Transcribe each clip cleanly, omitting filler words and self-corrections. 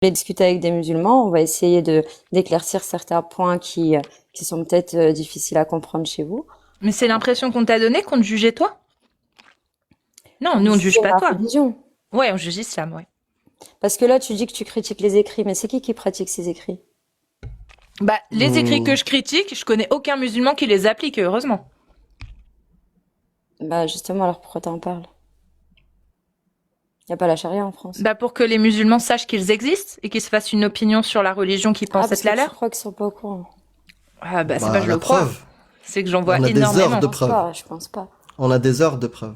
voulez discuter avec des musulmans, on va essayer d'éclaircir certains points qui sont peut-être difficiles à comprendre chez vous. Mais c'est l'impression qu'on t'a donnée qu'on te jugeait toi? Non, nous on ne juge C'est pas ma toi. religion. Ouais, on juge l'islam, ouais. Parce que là, tu dis que tu critiques les écrits, mais c'est qui pratique ces écrits? Bah, les écrits que Hmm. je critique, je connais aucun musulman qui les applique, heureusement. Bah justement, alors pourquoi t'en parles? Y a pas la charia en France. Bah, pour que les musulmans sachent qu'ils existent et qu'ils se fassent une opinion sur la religion qu'ils pensent Parce être que la tu leur. crois qu'ils sont pas au courant? Ah, bah, c'est Bah, pas je la le crois. preuve. C'est que j'en vois On a des heures énormément. de Je pense preuve. pas, je pense pas. On a des heures de preuve.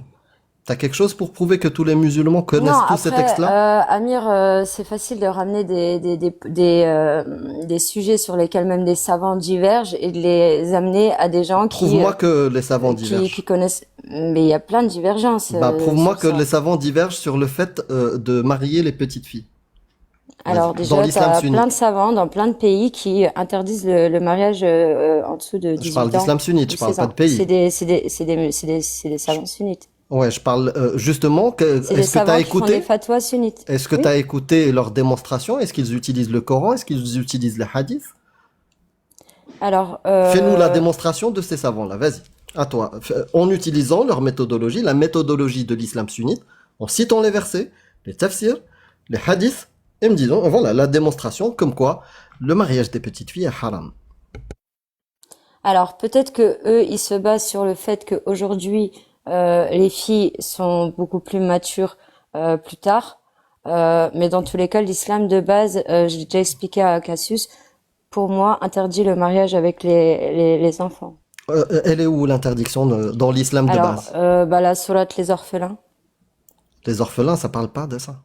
T'as quelque chose pour prouver que tous les musulmans connaissent Non, tous ces après, textes-là? Amir, c'est facile de ramener des sujets sur lesquels même des savants divergent et de les amener à des gens Prouve-moi que les savants qui divergent. connaissent. Mais il y a plein de divergences Bah, prouve-moi sur que ça. les savants divergent sur le fait de marier les petites filles. Alors Vas-y. Dans déjà, l'islam t'as plein de sunnite. savants dans plein de pays qui interdisent le mariage en dessous de Je parle 18 ans d'islam sunnite, ou je parle 16 pas de ans. C'est pays. des savants sunnites. Ouais, je parle justement C'est des est-ce que t'as savants qui font des écouté? fatwas sunnites. Est-ce que Oui. t'as écouté leurs démonstrations? Est-ce qu'ils utilisent le Coran? Est-ce qu'ils utilisent les hadiths? Alors, Fais-nous la démonstration de ces savants-là, vas-y. À toi. En utilisant leur méthodologie, la méthodologie de l'islam sunnite, en citant les versets, les tafsirs, les hadiths, et me disant, voilà, la démonstration comme quoi le mariage des petites filles est haram. alors peut-être que eux, ils se basent sur le fait qu'aujourd'hui, les filles sont beaucoup plus matures plus tard. Mais dans tous les cas, l'islam de base, j'ai déjà expliqué à Cassius, pour moi, interdit le mariage avec les enfants. Elle est où l'interdiction dans l'islam de Alors, base? bah, la sourate Les Orphelins, Les orphelins, ça parle pas de ça.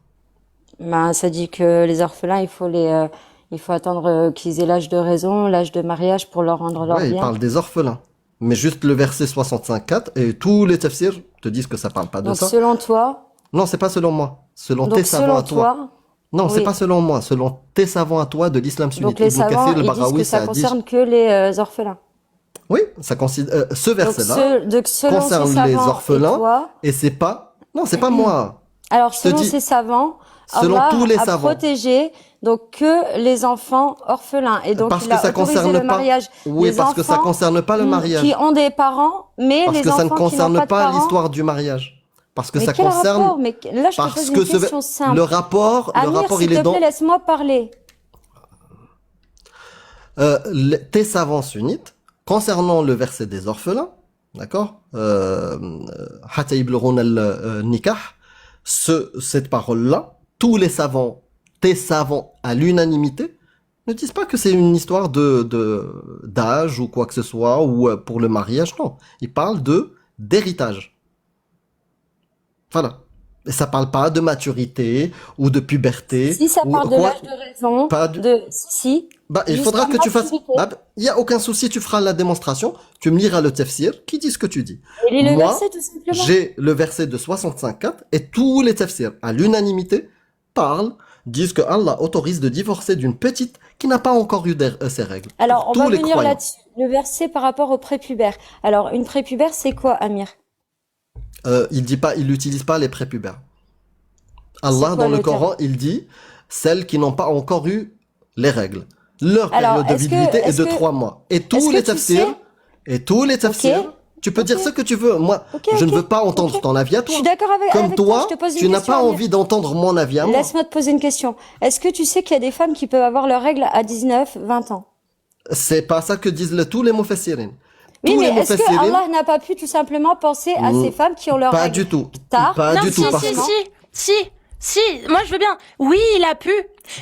bah, ça dit que les orphelins, il faut attendre qu'ils aient l'âge de raison, l'âge de mariage pour leur rendre leurs Ouais, il biens. parle des orphelins. Mais juste le verset 65.4 et tous les tafsirs te disent que ça parle pas de Donc, ça. selon toi, Non, c'est pas selon moi. Selon tes donc savants selon à toi. toi, Non, c'est oui. pas selon moi. Selon tes savants à toi de l'islam sunnite. Donc les Ibn Kathir, savants, ils disent al-Baghawi, que ça Saadi. concerne que les orphelins. Oui, ça considère, ce Donc, verset-là donc selon ces concerne les savants et orphelins toi, et c'est pas, non, c'est pas moi. alors Je te selon dis, ces savants, selon Allah tous les a savants. protégé donc que les enfants orphelins et donc Parce il que a ça autorisé concerne le pas. mariage Oui, des parce que ça enfants concerne pas le qui mariage. ont des parents, mais Parce les que ça ne enfants qui n'ont concerne pas de pas parents. l'histoire du mariage. Parce que Mais ça quel concerne, rapport? Mais là, je te parce pose que une question simple. le rapport, Amir, s'il il est te plaît, dans, laisse-moi parler. tes savants sunnites, concernant le verset des orphelins, d'accord, Hatta yablughuna al-nikah, cette parole-là, tous les savants, tes savants à l'unanimité, ne disent pas que c'est une histoire d'âge ou quoi que ce soit, ou pour le mariage, non. Ils parlent d'héritage. Voilà. Et ça parle pas de maturité, ou de puberté, Si ça ou parle de quoi. l'âge de raison, Pas du- si, Bah, il jusqu'à faudra que tu fasses. maturité. Bah, il y a aucun souci, tu feras la démonstration. Tu me liras le tafsir qui dit ce que tu dis. Et lis le Moi, verset tout simplement. j'ai le verset de 65.4 et tous les tafsirs, à l'unanimité, disent que Allah autorise de divorcer d'une petite qui n'a pas encore eu ses règles. Alors, Pour on tous va les venir croyants. là-dessus. Le verset par rapport au prépubère. Alors, une prépubère, c'est quoi, Amir? Il n'utilise pas les prépubères. Allah, quoi dans le le terme? Coran, il dit celles qui n'ont pas encore eu les règles. Leur Alors, période de virilité est est-ce de que, 3 mois. Et est-ce tous que les tu tafsirs, sais? et tous les tafsirs, Ok, tu peux dire ok, ce que tu veux. Moi, ok, je ne ok, veux pas entendre ok. ton avis à Je suis toi. d'accord Comme avec toi. toi, Je te pose tu une n'as question, pas Amir. envie d'entendre mon avis à moi. Laisse-moi te poser une question. Est-ce que tu sais qu'il y a des femmes qui peuvent avoir leurs règles à 19, 20 ans? C'est pas ça que disent tous les mufassirin. Oui, Tous mais les est-ce que mufassirin, Allah n'a pas pu tout simplement penser à ces femmes qui ont leurs pas règles du tout. tard, Pas Non, du tout, si, parce si, que... si, moi je veux bien. Oui, il a pu.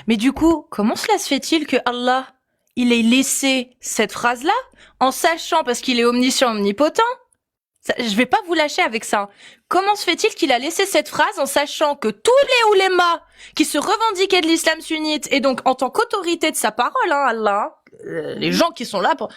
Mais du coup, comment cela se fait-il que Allah, il ait laissé cette phrase-là, en sachant, parce qu'il est omniscient, omnipotent, je vais pas vous lâcher avec ça. Comment se fait-il qu'il a laissé cette phrase en sachant que tous les oulémas qui se revendiquaient de l'islam sunnite, et donc en tant qu'autorité de sa parole, hein, Allah, les gens qui sont là pour...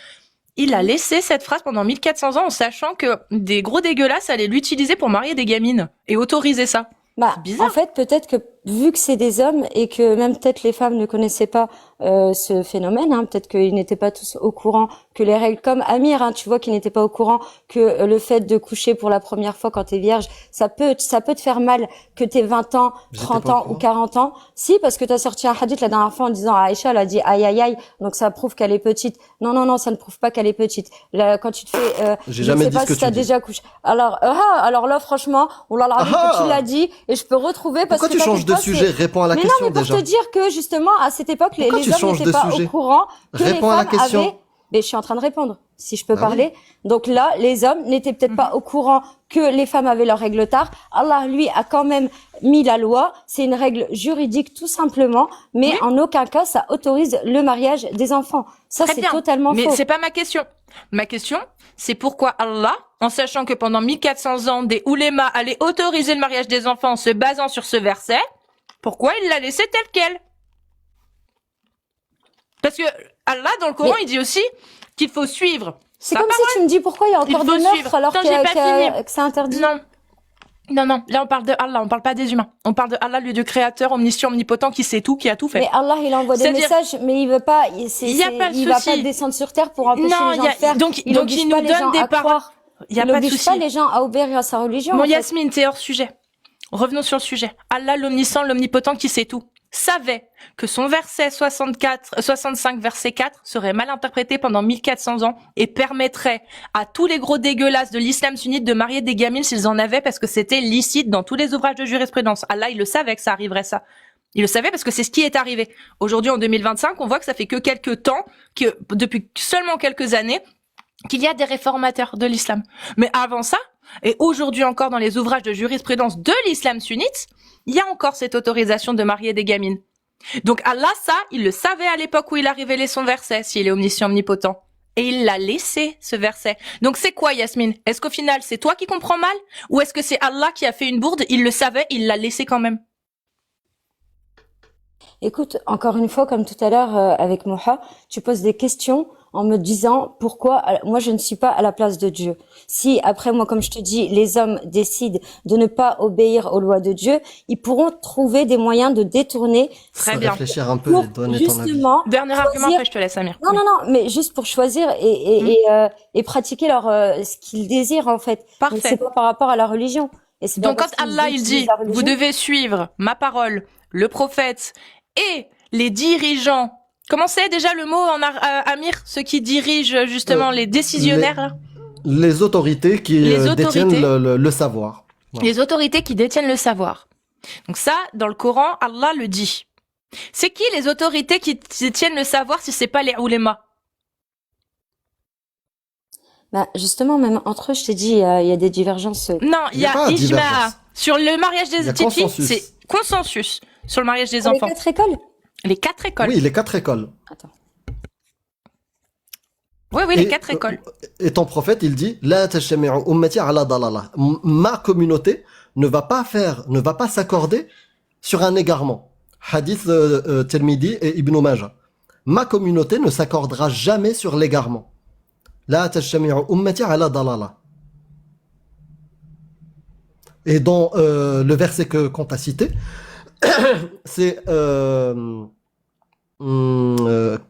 Il a laissé cette phrase pendant 1400 ans en sachant que des gros dégueulasses allaient l'utiliser pour marier des gamines et autoriser ça. Bah, C'est bizarre. en fait, peut-être que vu que c'est des hommes et que même peut-être les femmes ne connaissaient pas ce phénomène, hein, peut-être qu'ils n'étaient pas tous au courant que les règles, comme Amir, hein, tu vois, qui n'était pas au courant que le fait de coucher pour la première fois quand t'es vierge, ça peut te faire mal, que t'aies 20 ans, J'étais 30 pas au ans ou courant. 40 ans. Si, parce que t'as sorti un hadith la dernière fois en disant Aïcha, elle a dit aïe aïe aïe, donc ça prouve qu'elle est petite. Non, non, non, ça ne prouve pas qu'elle est petite. Là, quand tu te fais, J'ai je ne jamais sais dit pas ce que si t'as tu dis. déjà couché. Alors là, franchement, on l'a Ah dit que tu l'as ah! dit, et je peux retrouver parce Pourquoi que tu changes t'inquiète de pas, sujet? Réponds à la mais non, question mais pour déjà. te dire que justement, à cette époque, Pourquoi les tu hommes changes n'étaient de pas au sujet? courant que les Réponds à la femmes question. avaient. Mais je suis en train de répondre, si je peux Bah oui. parler. Donc là, les hommes n'étaient peut-être pas au courant que les femmes avaient leurs règles tard. Allah, lui, a quand même mis la loi. C'est une règle juridique, tout simplement. Mais Oui. en aucun cas, ça autorise le mariage des enfants. Ça, Très c'est bien. totalement Mais faux. c'est pas ma question. Ma question, c'est pourquoi Allah, en sachant que pendant 1400 ans, des oulémas allaient autoriser le mariage des enfants en se basant sur ce verset, pourquoi il l'a laissé tel quel? Parce que Allah, dans le Coran, Mais- il dit aussi qu'il faut suivre C'est sa comme si tu me dis pourquoi il y a encore Il faut des meurtres suivre. alors Attends, j'ai pas fini. que c'est interdit. Non. Non, non. Là, on parle de Allah. On parle pas des humains. On parle de Allah, le Dieu créateur, omniscient, omnipotent, qui sait tout, qui a tout fait. Mais Allah, il envoie des C'est-à-dire- messages, mais il veut pas, Il y a pas de il va souci. pas descendre sur terre pour empêcher Non, les gens il y a- de faire. donc il il oblige nous pas les donne gens des à paroles. croire. Il y a Il pas de oblige souci. pas les gens à obéir à sa religion. Bon, en fait. Yasmine, t'es hors sujet. Revenons sur le sujet. Allah, l'omniscient, l'omnipotent, qui sait tout, savait que son verset 65, verset 4, serait mal interprété pendant 1400 ans et permettrait à tous les gros dégueulasses de l'islam sunnite de marier des gamines s'ils en avaient parce que c'était licite dans tous les ouvrages de jurisprudence. Allah, il le savait que ça arriverait ça. Il le savait parce que c'est ce qui est arrivé. Aujourd'hui, en 2025, on voit que ça fait que quelques temps, que depuis seulement quelques années, qu'il y a des réformateurs de l'islam. Mais avant ça, et aujourd'hui encore dans les ouvrages de jurisprudence de l'islam sunnite, il y a encore cette autorisation de marier des gamines. Donc Allah, ça, il le savait à l'époque où il a révélé son verset, s'il est omniscient, omnipotent. Et il l'a laissé, ce verset. Donc c'est quoi, Yasmine? Est-ce qu'au final, c'est toi qui comprends mal? Ou est-ce que c'est Allah qui a fait une bourde, il le savait, il l'a laissé quand même? Écoute, encore une fois, comme tout à l'heure avec Moha, tu poses des questions en me disant pourquoi moi je ne suis pas à la place de Dieu. Si après moi, comme je te dis, les hommes décident de ne pas obéir aux lois de Dieu, ils pourront trouver des moyens de détourner Très Faut bien. réfléchir un peu pour et donner ton avis. justement Dernier argument, choisir- après je te laisse, Amir. Non, non, non, mais juste pour choisir et pratiquer leur ce qu'ils désirent en fait. Donc Parfait. c'est pas par rapport à la religion. Et c'est pas Donc parce quand qu'ils Allah il utilisent dit la religion- vous devez suivre ma parole, le prophète et les dirigeants. Comment c'est déjà le mot en Amir, ceux qui dirigent justement les décisionnaires là Les autorités qui Les autorités. détiennent le savoir. Voilà. Les autorités qui détiennent le savoir. Donc ça, dans le Coran, Allah le dit. C'est qui les autorités qui détiennent le savoir si c'est pas les oulémas? Bah, justement, même entre eux, je t'ai dit, il y a des divergences. Non, il y a pas ijma'a. divergence. Sur le mariage Il y des a petites filles, consensus. c'est consensus sur le mariage des Pour les enfants. 4 écoles. Les 4 écoles. Oui, les 4 écoles. Attends. Oui, les 4 écoles. Et ton prophète, il dit, La tajtami'u ummati ala dalala. Ma communauté ne va pas s'accorder sur un égarement. Hadith Tirmidhi et Ibn Majah. Ma communauté ne s'accordera jamais sur l'égarement. La tajtami'u ummati ala dalala. Et dans le verset qu'on t'a cité, c'est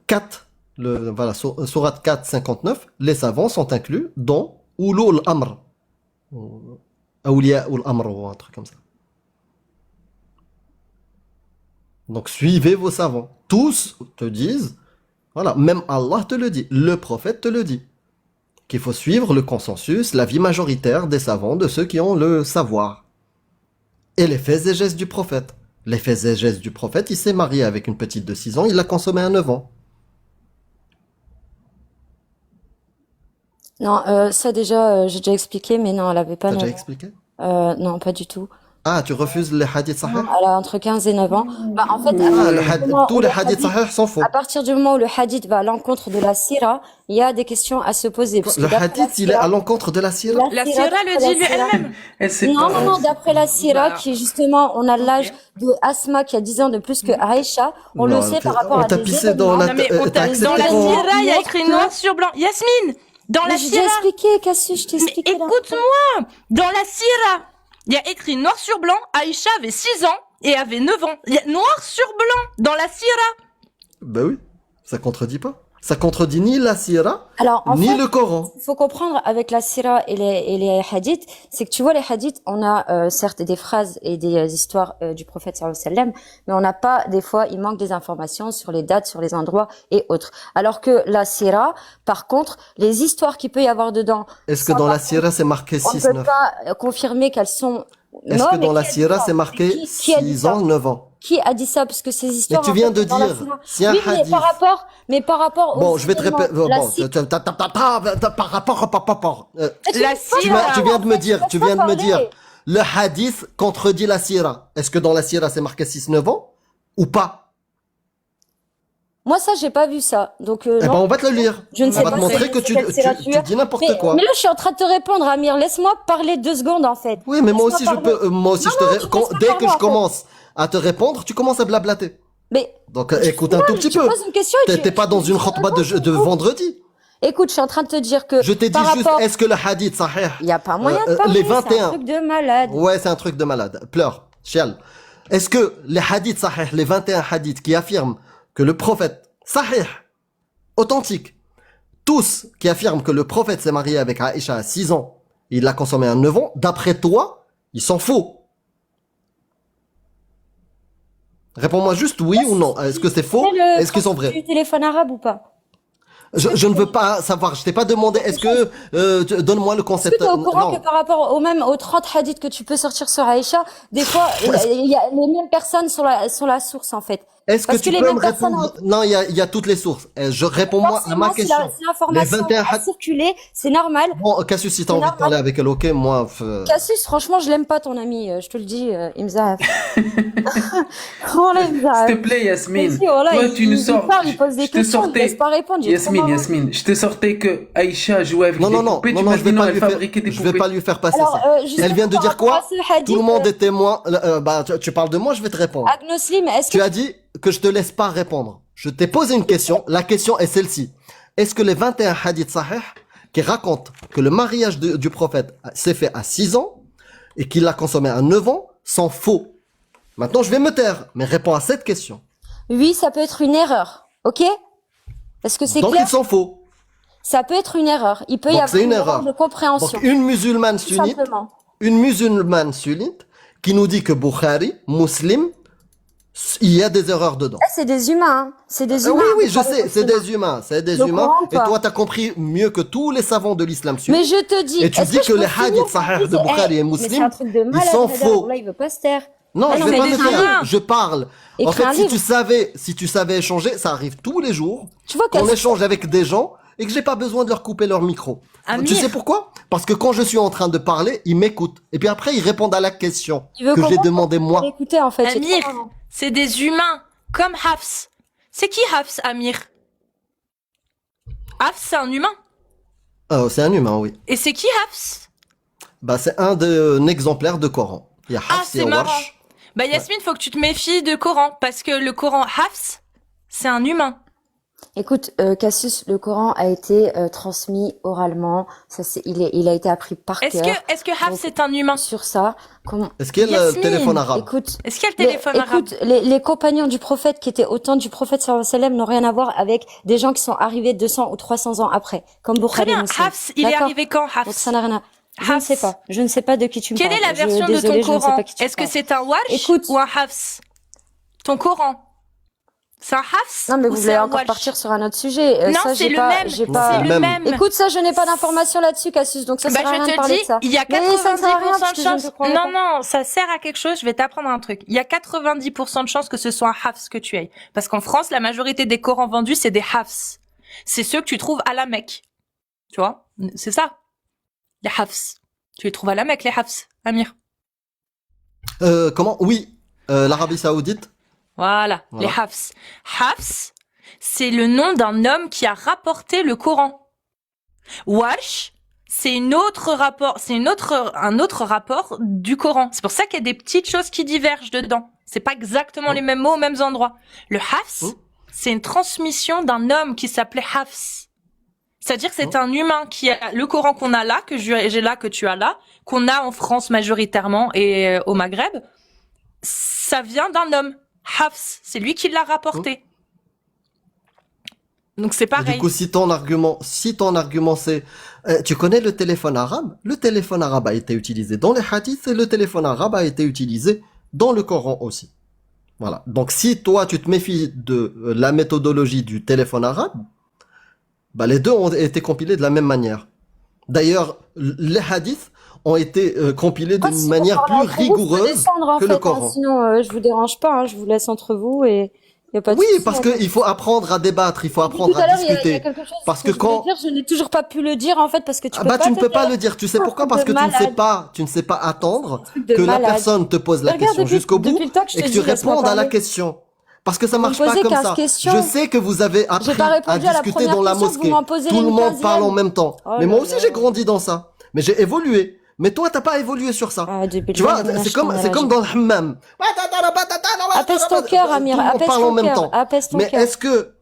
4, voilà, sourate 4, 59, les savants sont inclus dans Ulul Amr. Awliya ul Amr ou un truc comme ça. Donc suivez vos savants. Tous te disent, voilà, même Allah te le dit, le prophète te le dit, qu'il faut suivre le consensus, l'avis majoritaire des savants, de ceux qui ont le savoir. Et les faits et gestes du prophète. Les faits et gestes du prophète, il s'est marié avec une petite de 6 ans, il l'a consommée à 9 ans. Non, ça déjà, j'ai déjà expliqué, mais non, elle avait pas T'as 9 déjà ans. expliqué? Non, pas du tout. Ah, tu refuses les hadiths sahih? Elle a entre 15 et 9 ans. Bah, en fait, Ah, tous les hadiths sahih sont faux. à partir du moment où le hadith va à l'encontre de la sira, il y a des questions à se poser. Parce que Le d'après hadith, la il est sira- à l'encontre de la sira. La sira, Sira le d'après la dit sira- elle-même. Elle sait Non, pas. non, non, d'après la sira, Bah. qui justement, on a l'âge de Asma qui a 10 ans de plus que Aïcha, on le Non, sait par rapport on à t'a des pissé dans événements. la Non, mais t'as dans accepté la qu'on- Sira, il y a écrit noir sur blanc. Yasmine, dans la Mais j'ai déjà Sira, expliqué, Cassie, je t'ai mais expliqué. là. écoute-moi, dans la Sira, il y a écrit noir sur blanc, Aïcha avait 6 ans et avait 9 ans. Il y a noir sur blanc dans la Sira. Ben oui, ça contredit pas. Ça contredit ni la sira, Alors, en ni fait, le Coran. il faut comprendre avec la sira et les hadiths, c'est que tu vois, les hadiths, on a certes des phrases et des histoires du prophète sallallahu alayhi wa sallam, mais on n'a pas, des fois, il manque des informations sur les dates, sur les endroits et autres. Alors que la sira, par contre, les histoires qu'il peut y avoir dedans, Est-ce que ça, dans la par sira, c'est marqué contre, on ne 6, peut 9? pas confirmer qu'elles sont... Est-ce Non, que mais dans la qui a dit sira, ça? c'est marqué Qui a dit 6 ça? ans, 9 ans? Qui a dit ça? Parce que ces Mais histoires, tu en viens fait, de dans la dire, sira. si un Oui, hadith... mais par rapport aux Bon, je vais te événements, répéter. la Bon, sira. par rapport. La Sira. Tu viens de me dire, tu viens de me dire, parler. le hadith contredit la sira. Est-ce que dans la sira, c'est marqué 6, 9 ans ou pas? Moi, ça, j'ai pas vu ça. Donc, Eh ben, non. on va te le lire. Je ne On sais va pas te montrer c'est- que c'est quelle sira tu as. tu dis n'importe Mais, quoi. mais là, je suis en train de te répondre, Amir. Laisse-moi parler 2 secondes, en fait. Oui, mais moi aussi, Laisse-moi je parler. peux, moi aussi, Non, je te non, ré- tu quand- laisses pas dès parler, que je en fait. commence à te répondre, tu commences à blablater. Mais, Donc, écoute un tout petit tu peu. poses une question et T'es pas dans une khutbah de vendredi. Écoute, je suis en train de te dire que Je t'ai dit par juste, rapport, est-ce que le hadith sahih, il y a pas moyen de les parler. C'est 21. un truc de malade. Ouais, c'est un truc de malade. Pleure, chiale. Est-ce que les hadiths sahih, les 21 hadiths qui affirment que le prophète, sahih, authentique, tous qui affirment que le prophète s'est marié avec Aïcha à 6 ans, il l'a consommé à 9 ans, d'après toi, ils sont faux. Réponds-moi juste oui ou non. Est-ce que c'est faux? C'est le Est-ce qu'ils sont principe vrais? du téléphone arabe ou pas? Je ne veux pas savoir. Je t'ai pas demandé. Est-ce que donne-moi le Est-ce que concept. tu es au courant Non. que par rapport aux 30 hadiths que tu peux sortir sur Aïcha, des fois, il y a les mêmes personnes sur la source, en fait. Est-ce que Parce tu que les peux mêmes me personnes répondre? Non, il y a toutes les sources. Réponds-moi à ma Forcément, question. si l'information Les 21 a circulé, c'est normal. Bon, Cassius, si t'as envie de normal. parler avec elle, ok, moi, Cassius, franchement, je l'aime pas, ton ami. Je te le dis, Imzahaf. Voilà, Imzahaf. S'il te plaît, Yasmine. Vas-y, voilà, Toi, il- tu nous il sors. parle, il pose des je te questions, il sortais. laisse pas répondre, il est trop Yasmine, marrant. Yasmine, je te sortais que Aïcha jouait avec non, des non, non, poupées. non, Tu non, m'as je dit vais non, pas elle lui faire, fabriquait des je vais poupées. pas lui faire passer Alors, ça. justement, Elle vient de par dire rapport à quoi? ce hadith, Tout le monde est témoin. Bah, tu parles de moi, je vais te répondre. Agnoslim, est-ce Tu que as dit que je te laisse pas répondre. Je t'ai posé une question. La question est celle-ci. Est-ce que les 21 hadiths sahih qui racontent que le mariage du prophète s'est fait à 6 ans et qu'il l'a consommé à 9 ans sont faux? Maintenant, je vais me taire, mais réponds à cette question. oui, ça peut être une erreur, ok? Est-ce que c'est Donc, clair? ils sont faux. Ça peut être une erreur. Il peut y Donc, avoir c'est une une erreur erreur. de compréhension. Donc, une musulmane Tout sunnite, simplement. qui nous dit que Bukhari, Muslim, il y a des erreurs dedans. C'est des humains, hein. C'est des Ah humains. oui, oui, je pas sais, des c'est musulmans. des humains, c'est des Le humains. Coran, Et quoi. toi, t'as compris mieux que tous les savants de l'islam Mais sunnite. je te dis. Et tu est-ce dis que je les peux finir hadiths sans sahih de dire, Bukhari et mais Muslim, c'est un truc de ils malade, sont Hadar. faux. Là, il veut pas se taire. Non, Ah je non, vais mais pas me écris un taire, livre. je parle. En Écris un fait, livre. si tu savais échanger, ça arrive tous les jours. Tu vois Qu'on qu'elle échange avec des gens et que j'ai pas besoin de leur couper leur micro. Amir. Tu sais pourquoi? Parce que quand je suis en train de parler, ils m'écoutent. Et puis après, ils répondent à la question Tu veux que j'ai comprendre demandé moi. écouter, en fait. c'est Amir, trop marrant. c'est des humains, comme Hafs. C'est qui Hafs, Amir? Hafs, c'est un humain. C'est un humain, oui. Et c'est qui Hafs? Bah, c'est un exemplaire de Coran. Il y a Ah, Hafs et c'est marrant. Warsh. Bah, Yasmine, faut que tu te méfies de Coran, parce que le Coran Hafs, c'est un humain. Écoute, Cassius, le Coran a été transmis oralement. Ça, il a été appris par Est-ce cœur. que Hafs, Donc, c'est un humain? Sur ça, comment... Est-ce qu'il y a le Yasmine, téléphone arabe? Écoute, Est-ce qu'il y a le téléphone arabe? écoute, les compagnons du prophète qui étaient au temps du prophète sallallahu alayhi wa sallam n'ont rien à voir avec des gens qui sont arrivés 200 ou 300 ans après, comme Très Bukhari et bien, Muslim. Hafs, il est D'accord. arrivé quand, Donc Hafs? ça n'a rien à... Je ne Hafs. sais pas. Je ne sais pas de qui tu me Quelle parles. est la version de désolée, ton je ne sais Coran? pas qui tu Est-ce que parles. c'est un Warsh Écoute. ou un Hafs? Ton Coran? C'est un Hafs? Non, mais ou vous c'est voulez un encore Warsh? partir sur un autre sujet. Non, ça, c'est j'ai le pas, même. j'ai Non, pas... c'est C'est le le même. même. Écoute, ça, je n'ai pas d'informations là-dessus, Cassius, donc ça Bah, sert à rien de je te parler dis, de ça. il y a Mais ça ne sert à rien 90% parce de que je ne chances. te croirais Non, pas. non, ça sert à quelque chose. Je vais t'apprendre un truc. Il y a 90% de chances que ce soit un Hafs que tu aies. Parce qu'en France, la majorité des Corans vendus, c'est des Hafs. C'est ceux que tu trouves à la Mecque. Tu vois? C'est ça. Les Hafs. Tu les trouves à la Mecque, les Hafs, Amir. Comment? Oui. L'Arabie Saoudite. Voilà, Voilà. les Hafs. Hafs, c'est le nom d'un homme qui a rapporté le Coran. Warsh, c'est un autre rapport du Coran. C'est pour ça qu'il y a des petites choses qui divergent dedans. C'est pas exactement les mêmes mots aux mêmes endroits. Le Hafs, c'est une transmission d'un homme qui s'appelait Hafs. C'est-à-dire que c'est un humain qui a le Coran qu'on a là, que j'ai là, que tu as là, qu'on a en France majoritairement et au Maghreb. ça vient d'un homme. Hafs, c'est lui qui l'a rapporté. Donc c'est Et pareil. du coup, si ton argument c'est, tu connais le téléphone arabe? Le téléphone arabe a été utilisé dans les hadiths et le téléphone arabe a été utilisé dans le Coran aussi. Voilà. Donc si toi tu te méfies de la méthodologie du téléphone arabe, bah les deux ont été compilés de la même manière. D'ailleurs, les hadiths ont été compilés Moi, d'une si vous manière parlez plus entre vous, je peux rigoureuse descendre en que le fait, hein, Coran. sinon je vous dérange pas, hein, je vous laisse entre vous et y a pas de Oui, souci. parce Hein. que il faut apprendre à débattre, il faut Depuis apprendre tout à à l'heure, il y a discuter. quelque chose Parce que que je voulais quand dire, je n'ai toujours pas pu le dire en fait parce que tu ah peux bah pas tu ne te peux pas dire le dire, tu sais un pourquoi? truc Parce de que malade, tu ne sais pas un attendre truc de que la malade. personne te pose la Mais regarde, question jusqu'au depuis bout le temps que je et te que tu dis, laisse-moi répondes à la parler. question. Parce que ça Vous me marche pas posez comme 15 ça. Je questions. sais que vous avez J'ai appris pas à répondu à la discuter première dans la question, vous mosquée. m'en posez Tout le une monde parle en 15e. même temps. Oh Mais là moi aussi là. j'ai grandi dans ça. Mais j'ai évolué. Mais toi t'as pas évolué sur ça. Ah, depuis Tu le vois, temps, c'est comme dans le hammam. apaise ton cœur, Amir, Tout le monde apaise parle en ton même cœur, temps. apaise ton Mais cœur. est-ce que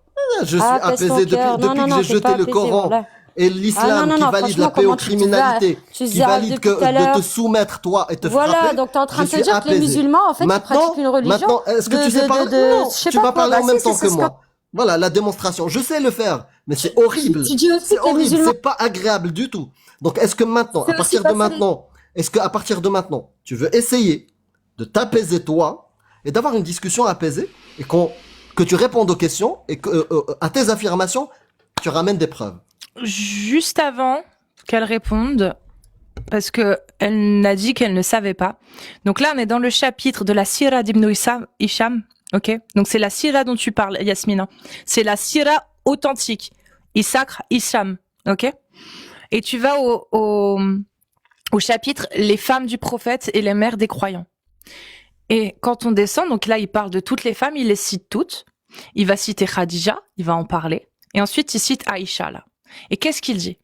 je suis Apaise ton apaisé cœur. Non, depuis non, que non, j'ai t'es pas jeté le apaisé, Coran voilà. et Ah non, l'islam non, qui non, valide la franchement, comment tu pédocriminalité, tu qui zéraves valide depuis tout à de te l'heure. soumettre toi et te Voilà, frapper, donc t'es en train je de te suis dire que les apaisé. musulmans, en fait, ils pratiquent une religion Maintenant, est-ce que tu sais parler? Non, je sais tu pas vas quoi. parler en Bah même si, temps c'est que ce que moi. Voilà, la démonstration. Je sais le faire, mais c'est horrible. tu dis aussi C'est que les horrible, musulmans, c'est pas agréable du tout. Donc, est-ce que maintenant, c'est aussi passer les... est-ce que à partir de maintenant, tu veux essayer de t'apaiser toi et d'avoir une discussion apaisée et que tu répondes aux questions et que à tes affirmations, tu ramènes des preuves. Juste avant qu'elle réponde, parce que elle n'a dit qu'elle ne savait pas. Donc là, on est dans le chapitre de la Sira d'Ibn Hisham, ok? Donc c'est la Sira dont tu parles, Yasmina. C'est la Sira authentique. Issaqr Hisham, ok? Et tu vas au chapitre les femmes du prophète et les mères des croyants. Et quand on descend, donc là, il parle de toutes les femmes, il les cite toutes. Il va citer Khadija, il va en parler. Et ensuite, il cite Aïcha, là. Et qu'est-ce qu'il dit?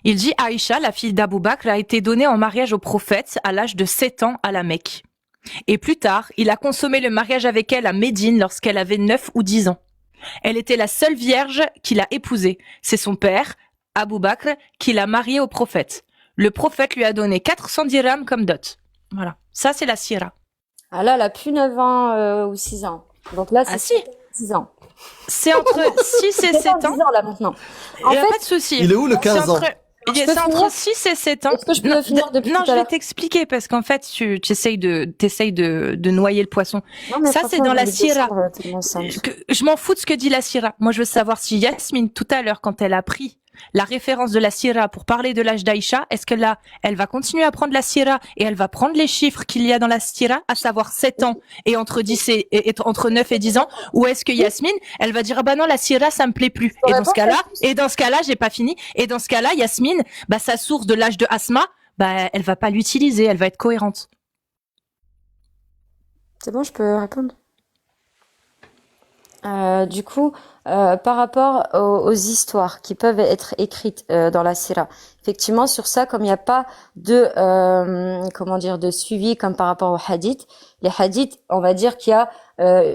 Il dit Aïcha, la fille d'Abou Bakr, a été donnée en mariage au prophète à l'âge de 7 ans à la Mecque. Et plus tard, il a consommé le mariage avec elle à Médine lorsqu'elle avait 9 ou 10 ans. Elle était la seule vierge qu'il a épousée. C'est son père, Abou Bakr, qui l'a mariée au prophète. Le prophète lui a donné 400 dirhams comme dot. Voilà. Ça, c'est la sira. Ah là, elle a plus 9 ans ou 6 ans. Donc là, c'est Ah si, 6 ans. c'est entre 6 et 7 ans. 10 ans là maintenant. Il En n'y a fait, pas de souci. Il est où le C'est 15 ans? entre, je peux c'est entre finir 6 et 7 ans. est-ce que je peux finir depuis non, tout je à vais l'heure? t'expliquer parce qu'en fait, tu essayes de noyer le poisson. Non, mais Ça, c'est franchement, dans je la vais sira. descendre tellement ça me- Je m'en fous de ce que dit la sira. Moi, je veux savoir si Yasmine, tout à l'heure, quand elle a pris la référence de la sira pour parler de l'âge d'Aïcha, est-ce que là, elle va continuer à prendre la sira et elle va prendre les chiffres qu'il y a dans la sira, à savoir 7 ans et entre 10 et entre 9 et 10 ans, ou est-ce que Yasmine, elle va dire, ah bah non, la sira, ça me plaît plus. Et dans ce cas-là, j'ai pas fini. Et dans ce cas-là, Yasmine, bah, sa source de l'âge de Asma, bah, elle va pas l'utiliser, elle va être cohérente. C'est bon, je peux répondre? Du coup, par rapport aux histoires qui peuvent être écrites dans la sira, effectivement, sur ça, comme il n'y a pas de comment dire de suivi comme par rapport aux hadiths, les hadiths, on va dire qu'il y a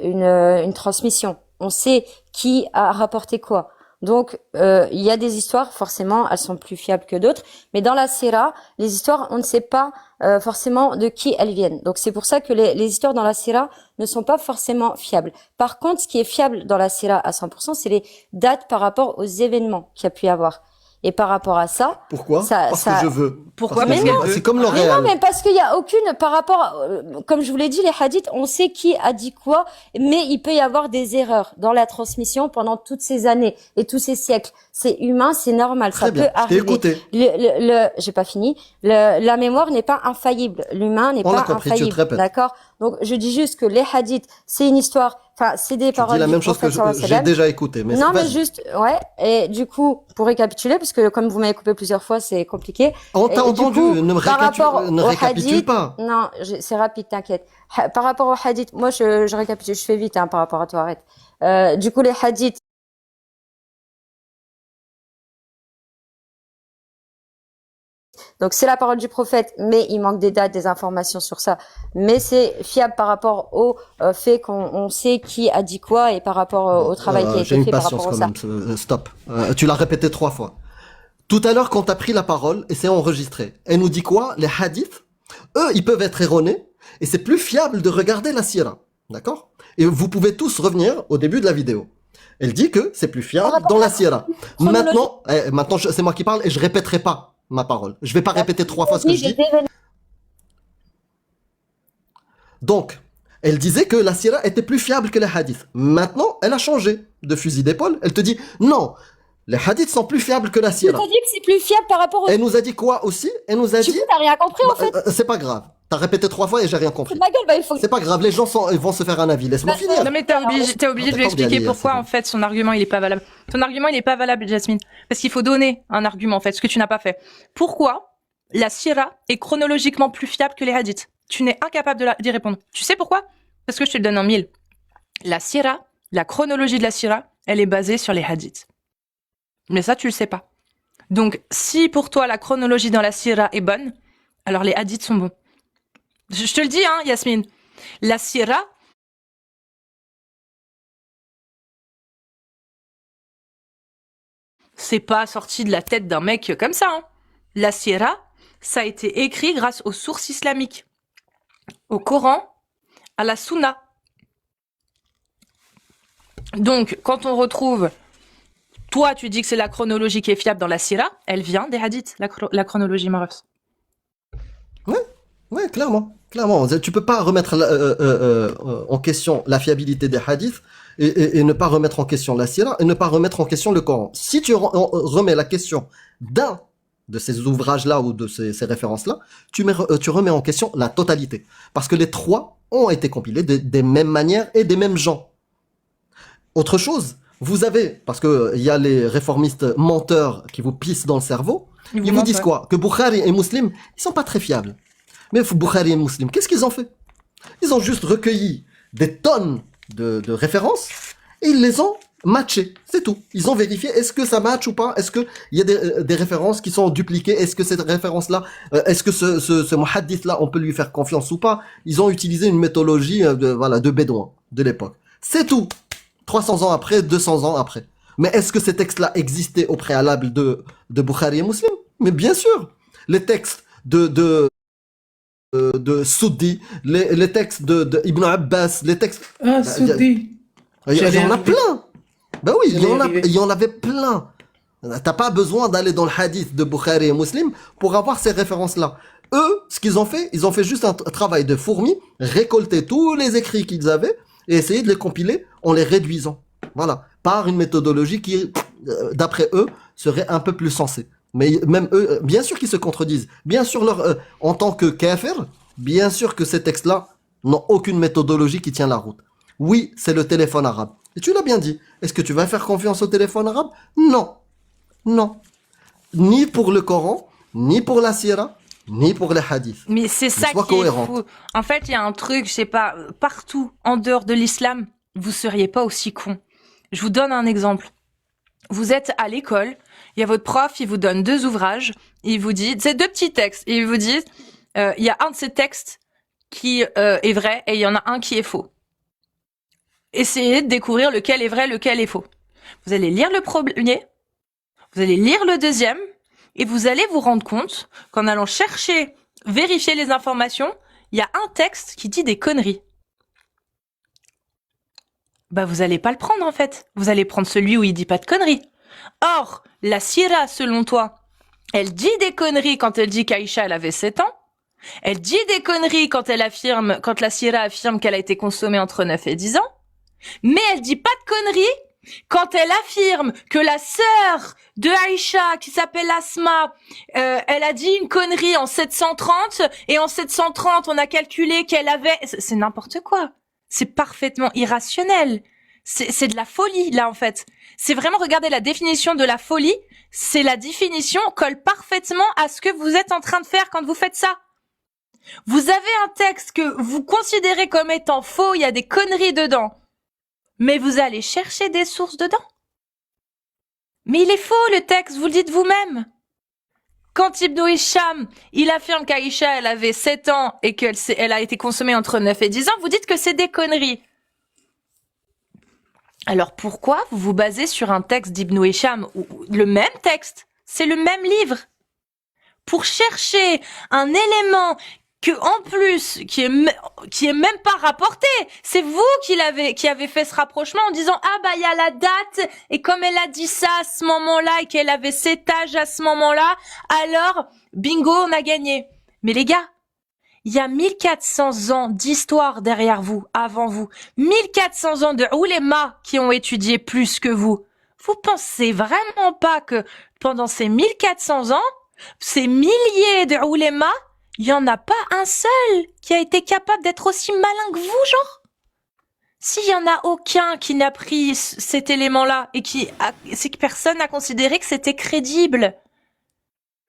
une transmission. On sait qui a rapporté quoi. Donc, il y a des histoires, forcément, elles sont plus fiables que d'autres. Mais dans la sira, les histoires, on ne sait pas forcément de qui elles viennent. Donc, c'est pour ça que les histoires dans la sira ne sont pas forcément fiables. Par contre, ce qui est fiable dans la sira à 100%, c'est les dates par rapport aux événements qu'il y a pu y avoir. Et par rapport à ça, Pourquoi? Parce que je veux. Pourquoi? Parce que Parce je veux. qu'elle veut. C'est comme mais non, L'Oréal. mais parce qu'il y a aucune, par rapport, comme je vous l'ai dit, les hadiths, on sait qui a dit quoi, mais il peut y avoir des erreurs dans la transmission pendant toutes ces années et tous ces siècles. C'est humain, c'est normal, Très ça bien, peut je t'ai arriver. écouté. J'ai pas fini. La mémoire n'est pas infaillible. L'humain n'est On l'a pas compris, tu te infaillible. répètes. D'accord? Donc, je dis juste que les hadiths, c'est une histoire, enfin, c'est des Tu paroles dis la du même chose que prophète sallallahu alayhi wa j'ai sallam. déjà écouté. Mais Non, mais vas-y. juste, ouais. Et du coup, pour récapituler, parce que comme vous m'avez coupé plusieurs fois, c'est compliqué. On t'a Et du entendu, coup, ne récapitule hadith, pas. non, c'est rapide, t'inquiète. Par rapport aux hadiths, moi, je récapitule, je fais vite, hein, par rapport à toi, arrête. Du coup, les hadiths, donc c'est la parole du prophète, mais il manque des dates, des informations sur ça. Mais c'est fiable par rapport au fait qu'on sait qui a dit quoi et par rapport au travail qui a J'ai été une fait par patience rapport quand à ça. même. Stop. Tu l'as répété 3 fois. Tout à l'heure, quand t'as pris la parole, et c'est enregistré, elle nous dit quoi? Les hadiths, eux, ils peuvent être erronés, et c'est plus fiable de regarder la sira. D'accord? Et vous pouvez tous revenir au début de la vidéo. Elle dit que c'est plus fiable dans la sira. Maintenant, c'est moi qui parle et je répéterai pas ma parole. Je vais pas répéter 3 fois ce que je dis. Donc, elle disait que la sira était plus fiable que les hadiths. Maintenant, elle a changé de fusil d'épaule. Elle te dit, non, les hadiths sont plus fiables que la Tu sira. t'as dit que c'est plus fiable par rapport au... Elle nous a dit quoi aussi? Elle nous a Du dit... coup, t'as rien compris, en fait. C'est pas grave. T'as répété 3 fois et j'ai rien compris. C'est ma gueule, bah, il faut... C'est pas grave, les gens ils vont se faire un avis. Laisse-moi Bah, finir. Non mais t'es obligé de lui expliquer pourquoi c'est bon. en fait son argument il est pas valable. Ton argument il est pas valable, Jasmine, parce qu'il faut donner un argument en fait, ce que tu n'as pas fait. Pourquoi la sira est chronologiquement plus fiable que les hadiths? Tu n'es incapable d'y répondre. Tu sais pourquoi? Parce que je te le donne en mille. La sira, la chronologie de la sira, elle est basée sur les hadiths. Mais ça tu le sais pas. Donc si pour toi la chronologie dans la sira est bonne, alors les hadiths sont bons. Je te le dis, hein, Yasmine. La sira, c'est pas sorti de la tête d'un mec comme ça. Hein. La sira, ça a été écrit grâce aux sources islamiques. Au Coran, à la Sunna. Donc, quand on retrouve... Toi, tu dis que c'est la chronologie qui est fiable dans la sira, elle vient des hadiths, la chronologie Marus. Ouais, clairement. Tu peux pas remettre en question la fiabilité des hadiths et ne pas remettre en question la sira et ne pas remettre en question le Coran. Si tu remets la question d'un de ces ouvrages-là ou de ces références-là, tu remets en question la totalité. Parce que les 3 ont été compilés des mêmes manières et des mêmes gens. Autre chose, vous avez, parce que il y a les réformistes menteurs qui vous pissent dans le cerveau, ils vous disent quoi? Que Bukhari et Muslim, ils sont pas très fiables. Mais Bukhari et Muslim, qu'est-ce qu'ils ont fait? Ils ont juste recueilli des tonnes de références et ils les ont matchées. C'est tout. Ils ont vérifié est-ce que ça match ou pas? Est-ce qu'il y a des références qui sont dupliquées? Est-ce que cette référence-là, est-ce que ce muhaddith-là, on peut lui faire confiance ou pas? Ils ont utilisé une méthodologie de bédouin de l'époque. C'est tout. 300 ans après, 200 ans après. Mais est-ce que ces textes-là existaient au préalable de Bukhari et Muslim? Mais bien sûr. Les textes de Soudi, les textes de Ibn Abbas, les textes... Ah, Soudi. Il y en a plein. Ben oui, il y en avait plein. T'as pas besoin d'aller dans le hadith de Bukhari et Muslim pour avoir ces références-là. Eux, ce qu'ils ont fait, ils ont fait juste un travail de fourmi, récolter tous les écrits qu'ils avaient et essayer de les compiler en les réduisant. Voilà. Par une méthodologie qui, d'après eux, serait un peu plus sensée. Mais même eux, bien sûr qu'ils se contredisent. Bien sûr, en tant que kafir, bien sûr que ces textes-là n'ont aucune méthodologie qui tient la route. Oui, c'est le téléphone arabe. Et tu l'as bien dit. Est-ce que tu vas faire confiance au téléphone arabe? Non. Non. Ni pour le Coran, ni pour la Sira, ni pour les hadiths. Mais c'est ça qui est fou. En fait, il y a un truc, je sais pas, partout en dehors de l'islam, vous seriez pas aussi con. Je vous donne un exemple. Vous êtes à l'école, il y a votre prof, il vous donne 2 ouvrages, il vous dit, c'est 2 petits textes, et il vous dit, il y a un de ces textes qui est vrai et il y en a un qui est faux. Essayez de découvrir lequel est vrai, lequel est faux. Vous allez lire le premier, vous allez lire le deuxième, et vous allez vous rendre compte qu'en allant chercher, vérifier les informations, il y a un texte qui dit des conneries. Bah, vous allez pas le prendre, en fait. Vous allez prendre celui où il dit pas de conneries. Or, la Sira, selon toi, elle dit des conneries quand elle dit qu'Aïcha, elle avait 7 ans. Elle dit des conneries quand la Sira affirme qu'elle a été consommée entre 9 et 10 ans. Mais elle dit pas de conneries quand elle affirme que la sœur de Aïcha, qui s'appelle Asma, elle a dit une connerie en 730, et en 730, on a calculé qu'elle avait... C'est n'importe quoi. C'est parfaitement irrationnel. C'est de la folie, là, en fait. C'est vraiment, regardez la définition de la folie, c'est la définition colle parfaitement à ce que vous êtes en train de faire quand vous faites ça. Vous avez un texte que vous considérez comme étant faux, il y a des conneries dedans. Mais vous allez chercher des sources dedans. Mais il est faux, le texte, vous le dites vous-même. Quand Ibn Hisham, il affirme qu'Aïcha, elle avait 7 ans et qu'elle a été consommée entre 9 et 10 ans, vous dites que c'est des conneries. Alors pourquoi vous vous basez sur un texte d'Ibn Hisham, ou le même texte, c'est le même livre, pour chercher un élément que en plus, qui est même pas rapporté. C'est vous qui avez fait ce rapprochement en disant ah bah il y a la date et comme elle a dit ça à ce moment-là et qu'elle avait cet âge à ce moment-là, alors bingo on a gagné. Mais les gars, il y a 1400 ans d'histoire derrière vous, avant vous. 1400 ans de oulémas qui ont étudié plus que vous. Vous pensez vraiment pas que pendant ces 1400 ans, ces milliers de oulémas, il y en a pas un seul qui a été capable d'être aussi malin que vous, genre? S'il y en a aucun qui n'a pris cet élément-là et c'est que personne n'a considéré que c'était crédible.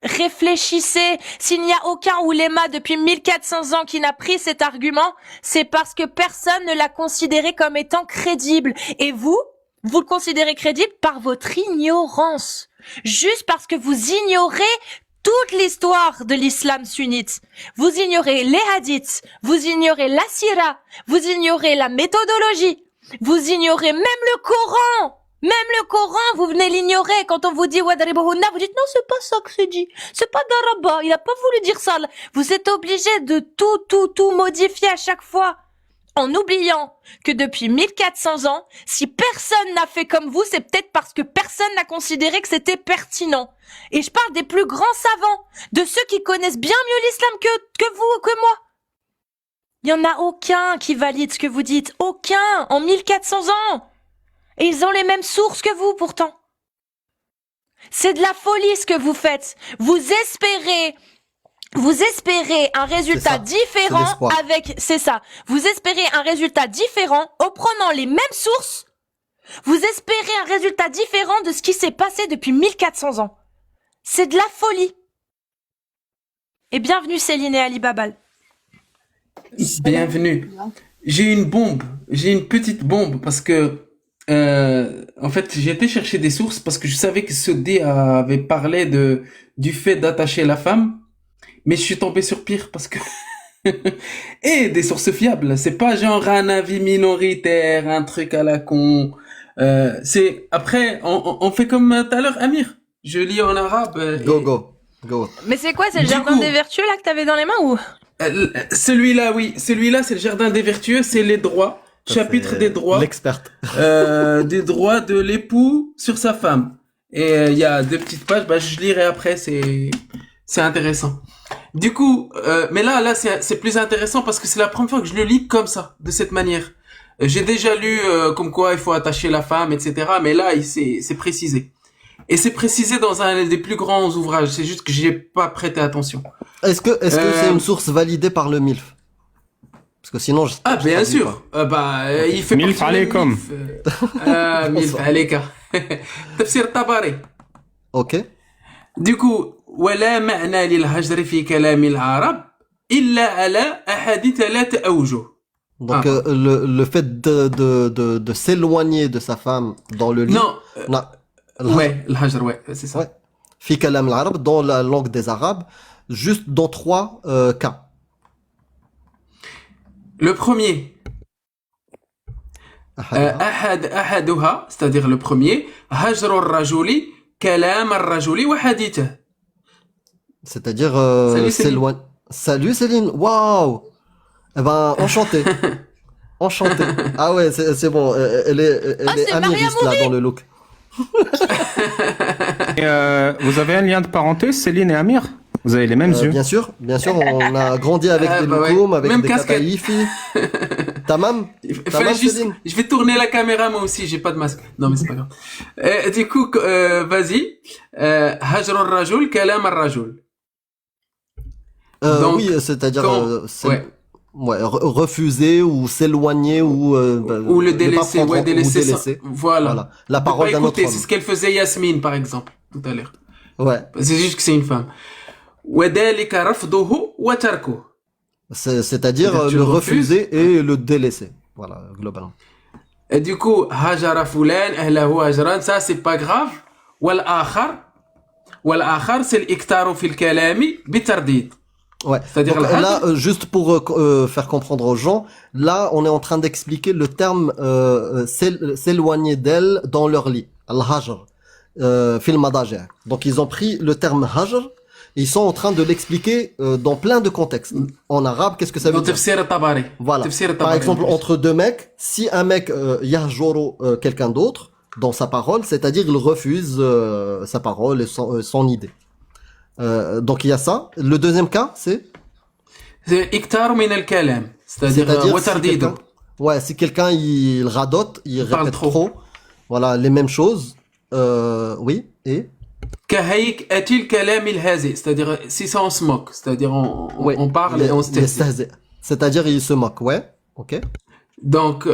Réfléchissez, s'il n'y a aucun ouléma depuis 1400 ans qui n'a pris cet argument, c'est parce que personne ne l'a considéré comme étant crédible. Et vous le considérez crédible par votre ignorance. Juste parce que vous ignorez toute l'histoire de l'islam sunnite. Vous ignorez les hadiths, vous ignorez la sira, vous ignorez la méthodologie, vous ignorez même le Coran. Même le Coran, vous venez l'ignorer. Quand on vous dit wadribuhunna, vous dites non, c'est pas ça que c'est dit. C'est pas d'Araba, il a pas voulu dire ça. Vous êtes obligé de tout modifier à chaque fois. En oubliant que depuis 1400 ans, si personne n'a fait comme vous, c'est peut-être parce que personne n'a considéré que c'était pertinent. Et je parle des plus grands savants, de ceux qui connaissent bien mieux l'islam que vous ou que moi. Il y en a aucun qui valide ce que vous dites. Aucun, en 1400 ans. Et ils ont les mêmes sources que vous, pourtant. C'est de la folie ce que vous faites. Vous espérez un résultat différent c'est ça. Vous espérez un résultat différent en prenant les mêmes sources. Vous espérez un résultat différent de ce qui s'est passé depuis 1400 ans. C'est de la folie. Et bienvenue Céline et Ali Babal. Bienvenue. J'ai une petite bombe parce que en fait, j'ai été chercher des sources parce que je savais que ce dé avait parlé du fait d'attacher la femme, mais je suis tombé sur pire parce que et des sources fiables. C'est pas genre un avis minoritaire, un truc à la con. C'est après, on fait comme tout à l'heure, Amir. Je lis en arabe. Go. Mais c'est quoi, c'est le jardin des vertueux là que t'avais dans les mains ou? Celui-là, oui. Celui-là, c'est le jardin des vertueux, c'est les droits. Chapitre des droits. L'experte. Des droits de l'époux sur sa femme. Et il y a 2 petites pages, je lirai après, c'est intéressant. Du coup, mais là c'est plus intéressant parce que c'est la première fois que je le lis comme ça, de cette manière. J'ai déjà lu comme quoi il faut attacher la femme, etc. Mais là, c'est précisé. Et c'est précisé dans un des plus grands ouvrages. C'est juste que j'ai pas prêté attention. Est-ce que c'est une source validée par le MILF? Parce que sinon, bien sûr. Il fait MILF alaykum. MILF alayka. Tafsir Tabari. Ok. Du coup, ولا معنى للهجر في كلام العرب إلا على أحد 3 أوجه. Donc le fait de s'éloigner de sa femme dans le lit. Non. Ouais, الهجر, ouais, c'est ça. Ouais. في كلام العرب, dans la langue des Arabes, juste dans 3 cas. Le premier, أحدها, c'est-à-dire le premier, هجر الرجل كلام الرجل وحديثه. C'est-à-dire s'éloigner. Salut Céline, waouh. Eh ben enchanté. Enchanté. Ah ouais, c'est bon, elle est amiriste là dans le look. Et, vous avez un lien de parenté, Céline et Amir? Vous avez les mêmes yeux? Bien sûr, on a grandi avec des loukoums, avec même des kataïfi. Tamam, Céline. Je vais tourner la caméra moi aussi, j'ai pas de masque. Non mais c'est pas grave. Du coup, vas-y. هجر الرجل كلام الرجل. Donc, oui, c'est-à-dire refuser ou s'éloigner ou le délaisser, délaisser. Voilà. La parole d'un autre homme. C'est ce qu'elle faisait Yasmine par exemple tout à l'heure. Ouais. C'est juste que c'est une femme. وذلك رفضه وتركه. C'est-à-dire le refuser et le délaisser. Voilà, globalement. Et du coup, هجر فلان أهله هجران, ça c'est pas grave. والآخر c'est الإكثار في الكلام بترديد. Ouais. C'est-à-dire donc, là, juste pour faire comprendre aux gens, là, on est en train d'expliquer le terme s'éloigner d'elle dans leur lit. Al-hajr, fil madaji'. Donc, ils ont pris le terme hajr Ils sont en train de l'expliquer dans plein de contextes. En arabe, qu'est-ce que ça veut Dans dire? Tafsir al-Tabari. Voilà. Tafsir Par al-Tabari, exemple, en plus. entre deux mecs, si un mec yahjuru quelqu'un d'autre dans sa parole, c'est-à-dire il refuse sa parole et son idée. Donc il y a ça. Le deuxième cas, c'est C'est iktar min al-kalam. C'est-à-dire, si watardidu. quelqu'un, ouais, si quelqu'un il radote, il parle répète trop. trop, voilà, les mêmes choses. Oui, et Kahayk atil kalam il-hazi. C'est-à-dire, si ça on se moque. C'est-à-dire, ouais, on parle et on se teste. c'est-à-dire il se moque, ouais, ok. Donc,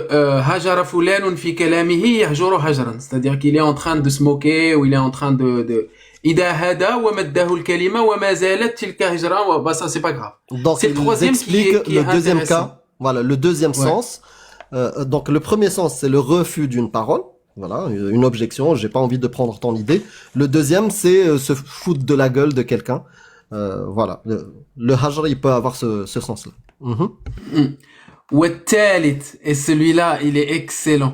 hajara fulanun fi kalamihi yahjuru hajran. C'est-à-dire qu'il est en train de se moquer ou il est en train de إذا هذا ومده الكلمة وما زالت تلك هجرة bah ça c'est pas grave. Donc C'est le ils troisième expliquent qui est le deuxième intéressant. cas, voilà, le deuxième Ouais. sens. Donc le premier sens c'est le refus d'une parole, voilà, une objection, j'ai pas envie de prendre ton idée. Le deuxième c'est se foutre de la gueule de quelqu'un. Voilà, le hajr il peut avoir ce sens-là. والثالث, et celui-là il est excellent.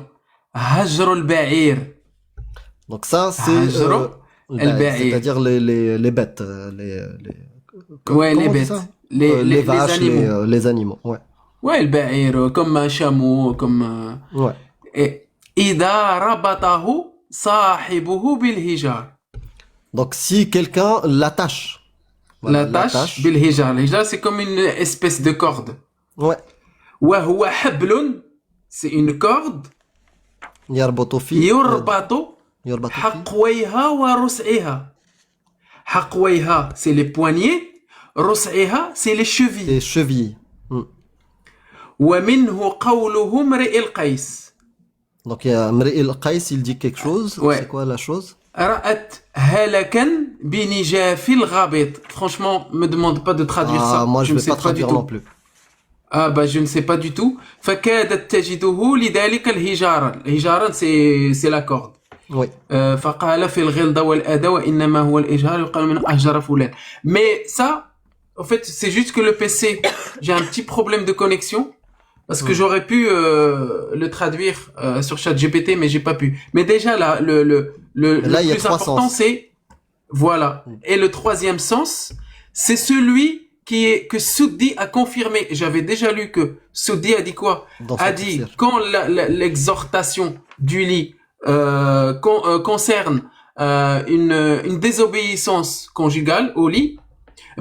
هجر البعير. Donc ça c'est Hajr al-ba'ir. c'est-à-dire les bêtes, Ouais, comment les on dit bêtes. ça Les vaches, animaux. les animaux, ouais. Ouais, البعير, comme un chameau, comme... Ouais. Et إذا ربطه صاحبه بالهجار. Donc si quelqu'un l'attache, voilà, L'attache بالهجار. الهجار c'est comme une espèce de corde. Ouais. وهو حبل, c'est une corde. يربط فيه يربط يربط فيه حقويها ورسعها. حقويها c'est les poignets, رسعها c'est les chevilles. les chevilles. ومنه قوله امرئ القيس. Donc il y a Mri el-Qais, il dit quelque chose. Ouais. C'est quoi la chose? رأت هلكا بنجاف الغابط. Franchement, me demande pas de traduire ça. Moi je ne vais sais pas du traduire tout. non plus. Ah bah je ne sais pas du tout. فكادت تجده لذلك الهجارا. الهجارا c'est la corde. Oui. فقال في الغلظة والأذى وإنما هو الإجهار يقال من أهجر فلان. Mais ça, en fait, c'est juste que le PC, j'ai un petit problème de connexion. Parce que j'aurais pu le traduire sur ChatGPT, mais j'ai pas pu. Mais déjà là, le Là, il y a plus trois important, sens. c'est voilà. Et le troisième sens, c'est celui que Soudi a confirmé. J'avais déjà lu que Soudi a dit quoi? Dans A son dit tafsir. quand l'exhortation du lit concerne une désobéissance conjugale au lit,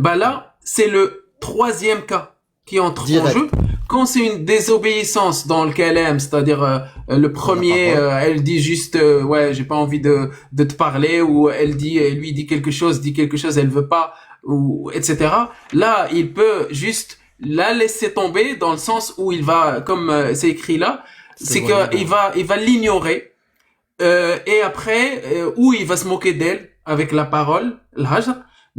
bah là c'est le troisième cas qui entre en Direct. jeu. Quand c'est une désobéissance dans le kalam, c'est-à-dire le premier, elle dit juste ouais j'ai pas envie de te parler, ou lui dit quelque chose, elle veut pas, ou etc. Là il peut juste la laisser tomber dans le sens où il va, comme c'est écrit là, c'est que il va l'ignorer, et après ou il va se moquer d'elle avec la parole, l'hajr.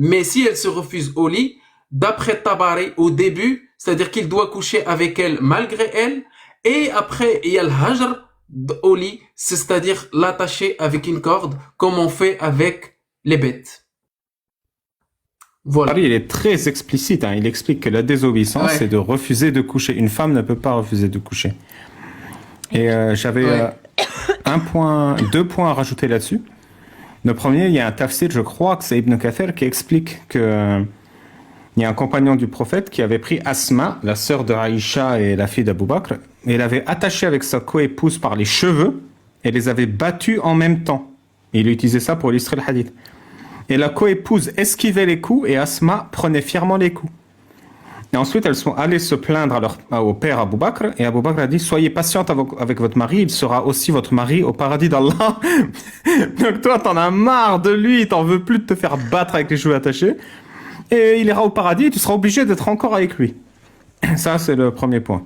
Mais si elle se refuse au lit, d'après Tabari au début, c'est-à-dire qu'il doit coucher avec elle malgré elle, et après il y a le hajr au lit, c'est-à-dire l'attacher avec une corde comme on fait avec les bêtes. Voilà. Il est très explicite, hein. Il explique que la désobéissance, Ouais. c'est de refuser de coucher. Une femme ne peut pas refuser de coucher. Et j'avais deux points à rajouter là-dessus. Le premier, il y a un tafsir, je crois que c'est Ibn Kathir, qui explique que il y a un compagnon du prophète qui avait pris Asma, la sœur de Aïcha et la fille d'Abou Bakr, et l'avait attachée avec sa coépouse par les cheveux et les avait battus en même temps. Et il utilisait ça pour illustrer le hadith. Et la coépouse esquivait les coups et Asma prenait fièrement les coups. Et ensuite, elles sont allées se plaindre au père Abou Bakr, et Abou Bakr a dit « Soyez patiente avec votre mari, il sera aussi votre mari au paradis d'Allah. » Donc toi, t'en as marre de lui, t'en veux plus de te faire battre avec les cheveux attachés. Et il ira au paradis et tu seras obligé d'être encore avec lui. Ça, c'est le premier point.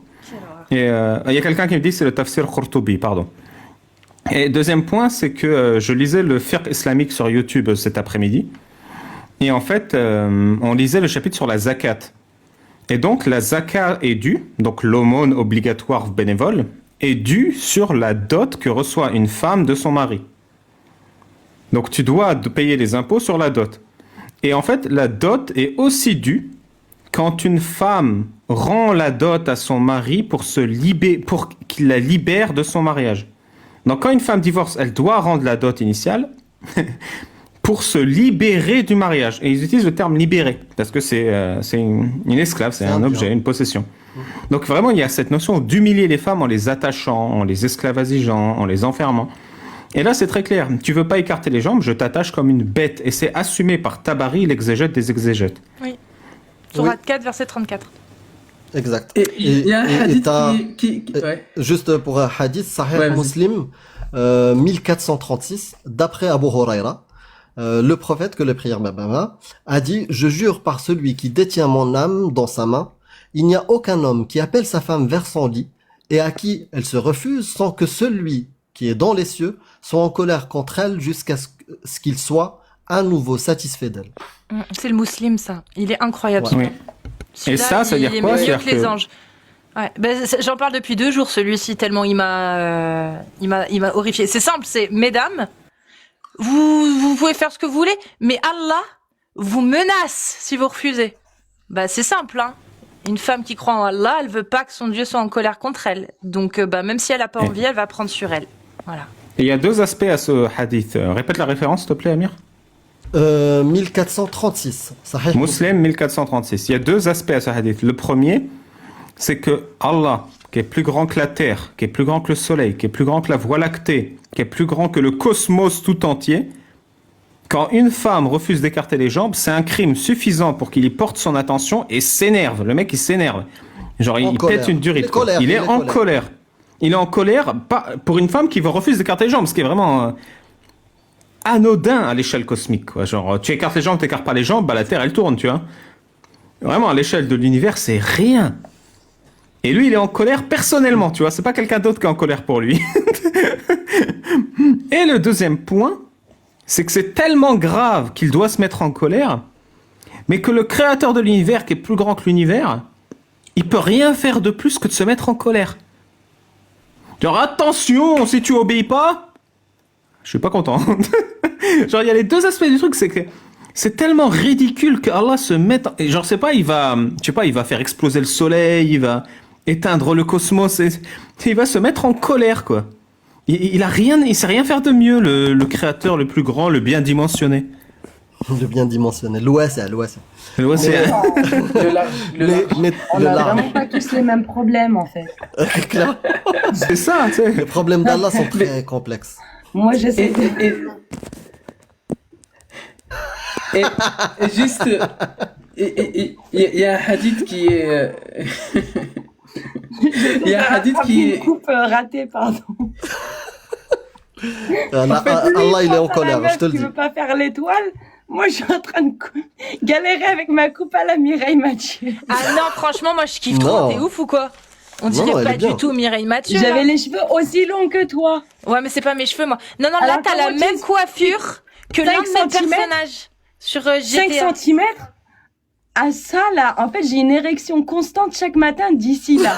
Et il y a quelqu'un qui me dit c'est le tafsir Qurtubi, pardon. Et deuxième point, c'est que je lisais le fiqh islamique sur YouTube cet après-midi. Et en fait, on lisait le chapitre sur la zakat. Et donc, la zakat est due, donc l'aumône obligatoire bénévole, est due sur la dot que reçoit une femme de son mari. Donc, tu dois payer les impôts sur la dot. Et en fait, la dot est aussi due quand une femme rend la dot à son mari pour qu'il la libère de son mariage. Donc quand une femme divorce, elle doit rendre la dot initiale pour se libérer du mariage. Et ils utilisent le terme libérer, parce que c'est une esclave, c'est un objet, une possession. Donc vraiment, il y a cette notion d'humilier les femmes en les attachant, en les esclavagisant, en les enfermant. Et là, c'est très clair. Tu veux pas écarter les jambes, je t'attache comme une bête. Et c'est assumé par Tabari, l'exégète des exégètes. Oui. Surat 4, verset 34. Exact. Et il y a un hadith t'as- ouais. Juste pour un hadith, Sahih Ouais, vas-y. Muslim, 1436, d'après Abu Huraira, le prophète, que les prières Babama, a dit: je jure par celui qui détient mon âme dans sa main, il n'y a aucun homme qui appelle sa femme vers son lit et à qui elle se refuse sans que celui qui est dans les cieux soit en colère contre elle jusqu'à ce qu'il soit à nouveau satisfait d'elle. C'est le musulman, ça. Il est incroyable. Oui. Celui-là, Et ça veut dire il est quoi? mieux C'est-à-dire que les que- anges. Ouais, j'en parle depuis 2 jours, celui-ci, tellement il m'a horrifié. C'est simple, c'est, mesdames, vous pouvez faire ce que vous voulez, mais Allah vous menace si vous refusez. C'est simple, hein. Une femme qui croit en Allah, elle veut pas que son Dieu soit en colère contre elle. Donc, même si elle a pas envie, elle va prendre sur elle. Voilà. Et il y a 2 aspects à ce hadith. Répète la référence, s'il te plaît, Amir. 1436, Sahih Muslim 1436. Il y a 2 aspects à ce hadith. Le premier, c'est que Allah, qui est plus grand que la terre, qui est plus grand que le soleil, qui est plus grand que la voie lactée, qui est plus grand que le cosmos tout entier, quand une femme refuse d'écarter les jambes, c'est un crime suffisant pour qu'il y porte son attention et s'énerve. Le mec, il s'énerve. Genre, il colère. pète une durite. Il est quoi. Il est en colère. Il est en colère pour une femme qui refuse d'écarter les jambes, ce qui est vraiment anodin à l'échelle cosmique. Quoi. Genre, tu écartes les jambes, tu n'écartes pas les jambes, la Terre, elle tourne, tu vois. Vraiment, à l'échelle de l'univers, c'est rien. Et lui, il est en colère personnellement, tu vois. C'est pas quelqu'un d'autre qui est en colère pour lui. Et le deuxième point, c'est que c'est tellement grave qu'il doit se mettre en colère, mais que le créateur de l'univers, qui est plus grand que l'univers, il peut rien faire de plus que de se mettre en colère. Genre, attention, si tu obéis pas, je suis pas content. Genre, il y a les 2 aspects du truc, c'est que c'est tellement ridicule que Allah se mette, et genre, c'est pas, il va faire exploser le soleil, il va éteindre le cosmos, il va se mettre en colère, quoi. Il sait rien faire de mieux, le créateur le plus grand, le bien dimensionné. Le bien dimensionné. L'ouest. Ouais, c'est- Le large, le large. Mais On le n'a large. vraiment pas tous les mêmes problèmes, en fait. Clair. c'est ça, tu sais. Les problèmes d'Allah sont très complexes. Moi, Et, j'essaie de... et juste, il y a un hadith qui est, il y a un hadith qui est, Une coupe ratée, pardon. Allah, Lui, Allah, il est en pense à la colère, meuf je te le qui dis. veut pas faire l'étoile. Moi, je suis en train de galérer avec ma coupe à la Mireille Mathieu. Ah non, franchement, moi je kiffe Non. trop. T'es ouf ou quoi? On Non, dirait elle pas est bien. du tout Mireille Mathieu. J'avais là. les cheveux aussi longs que toi. Ouais, mais c'est pas mes cheveux, moi. Non, là, Alors, t'as la comment tu même dis- coiffure que 5 l'un de mes centimètres personnages sur 5 GTA. cm. Ah ça, là, en fait, j'ai une érection constante chaque matin d'ici, là.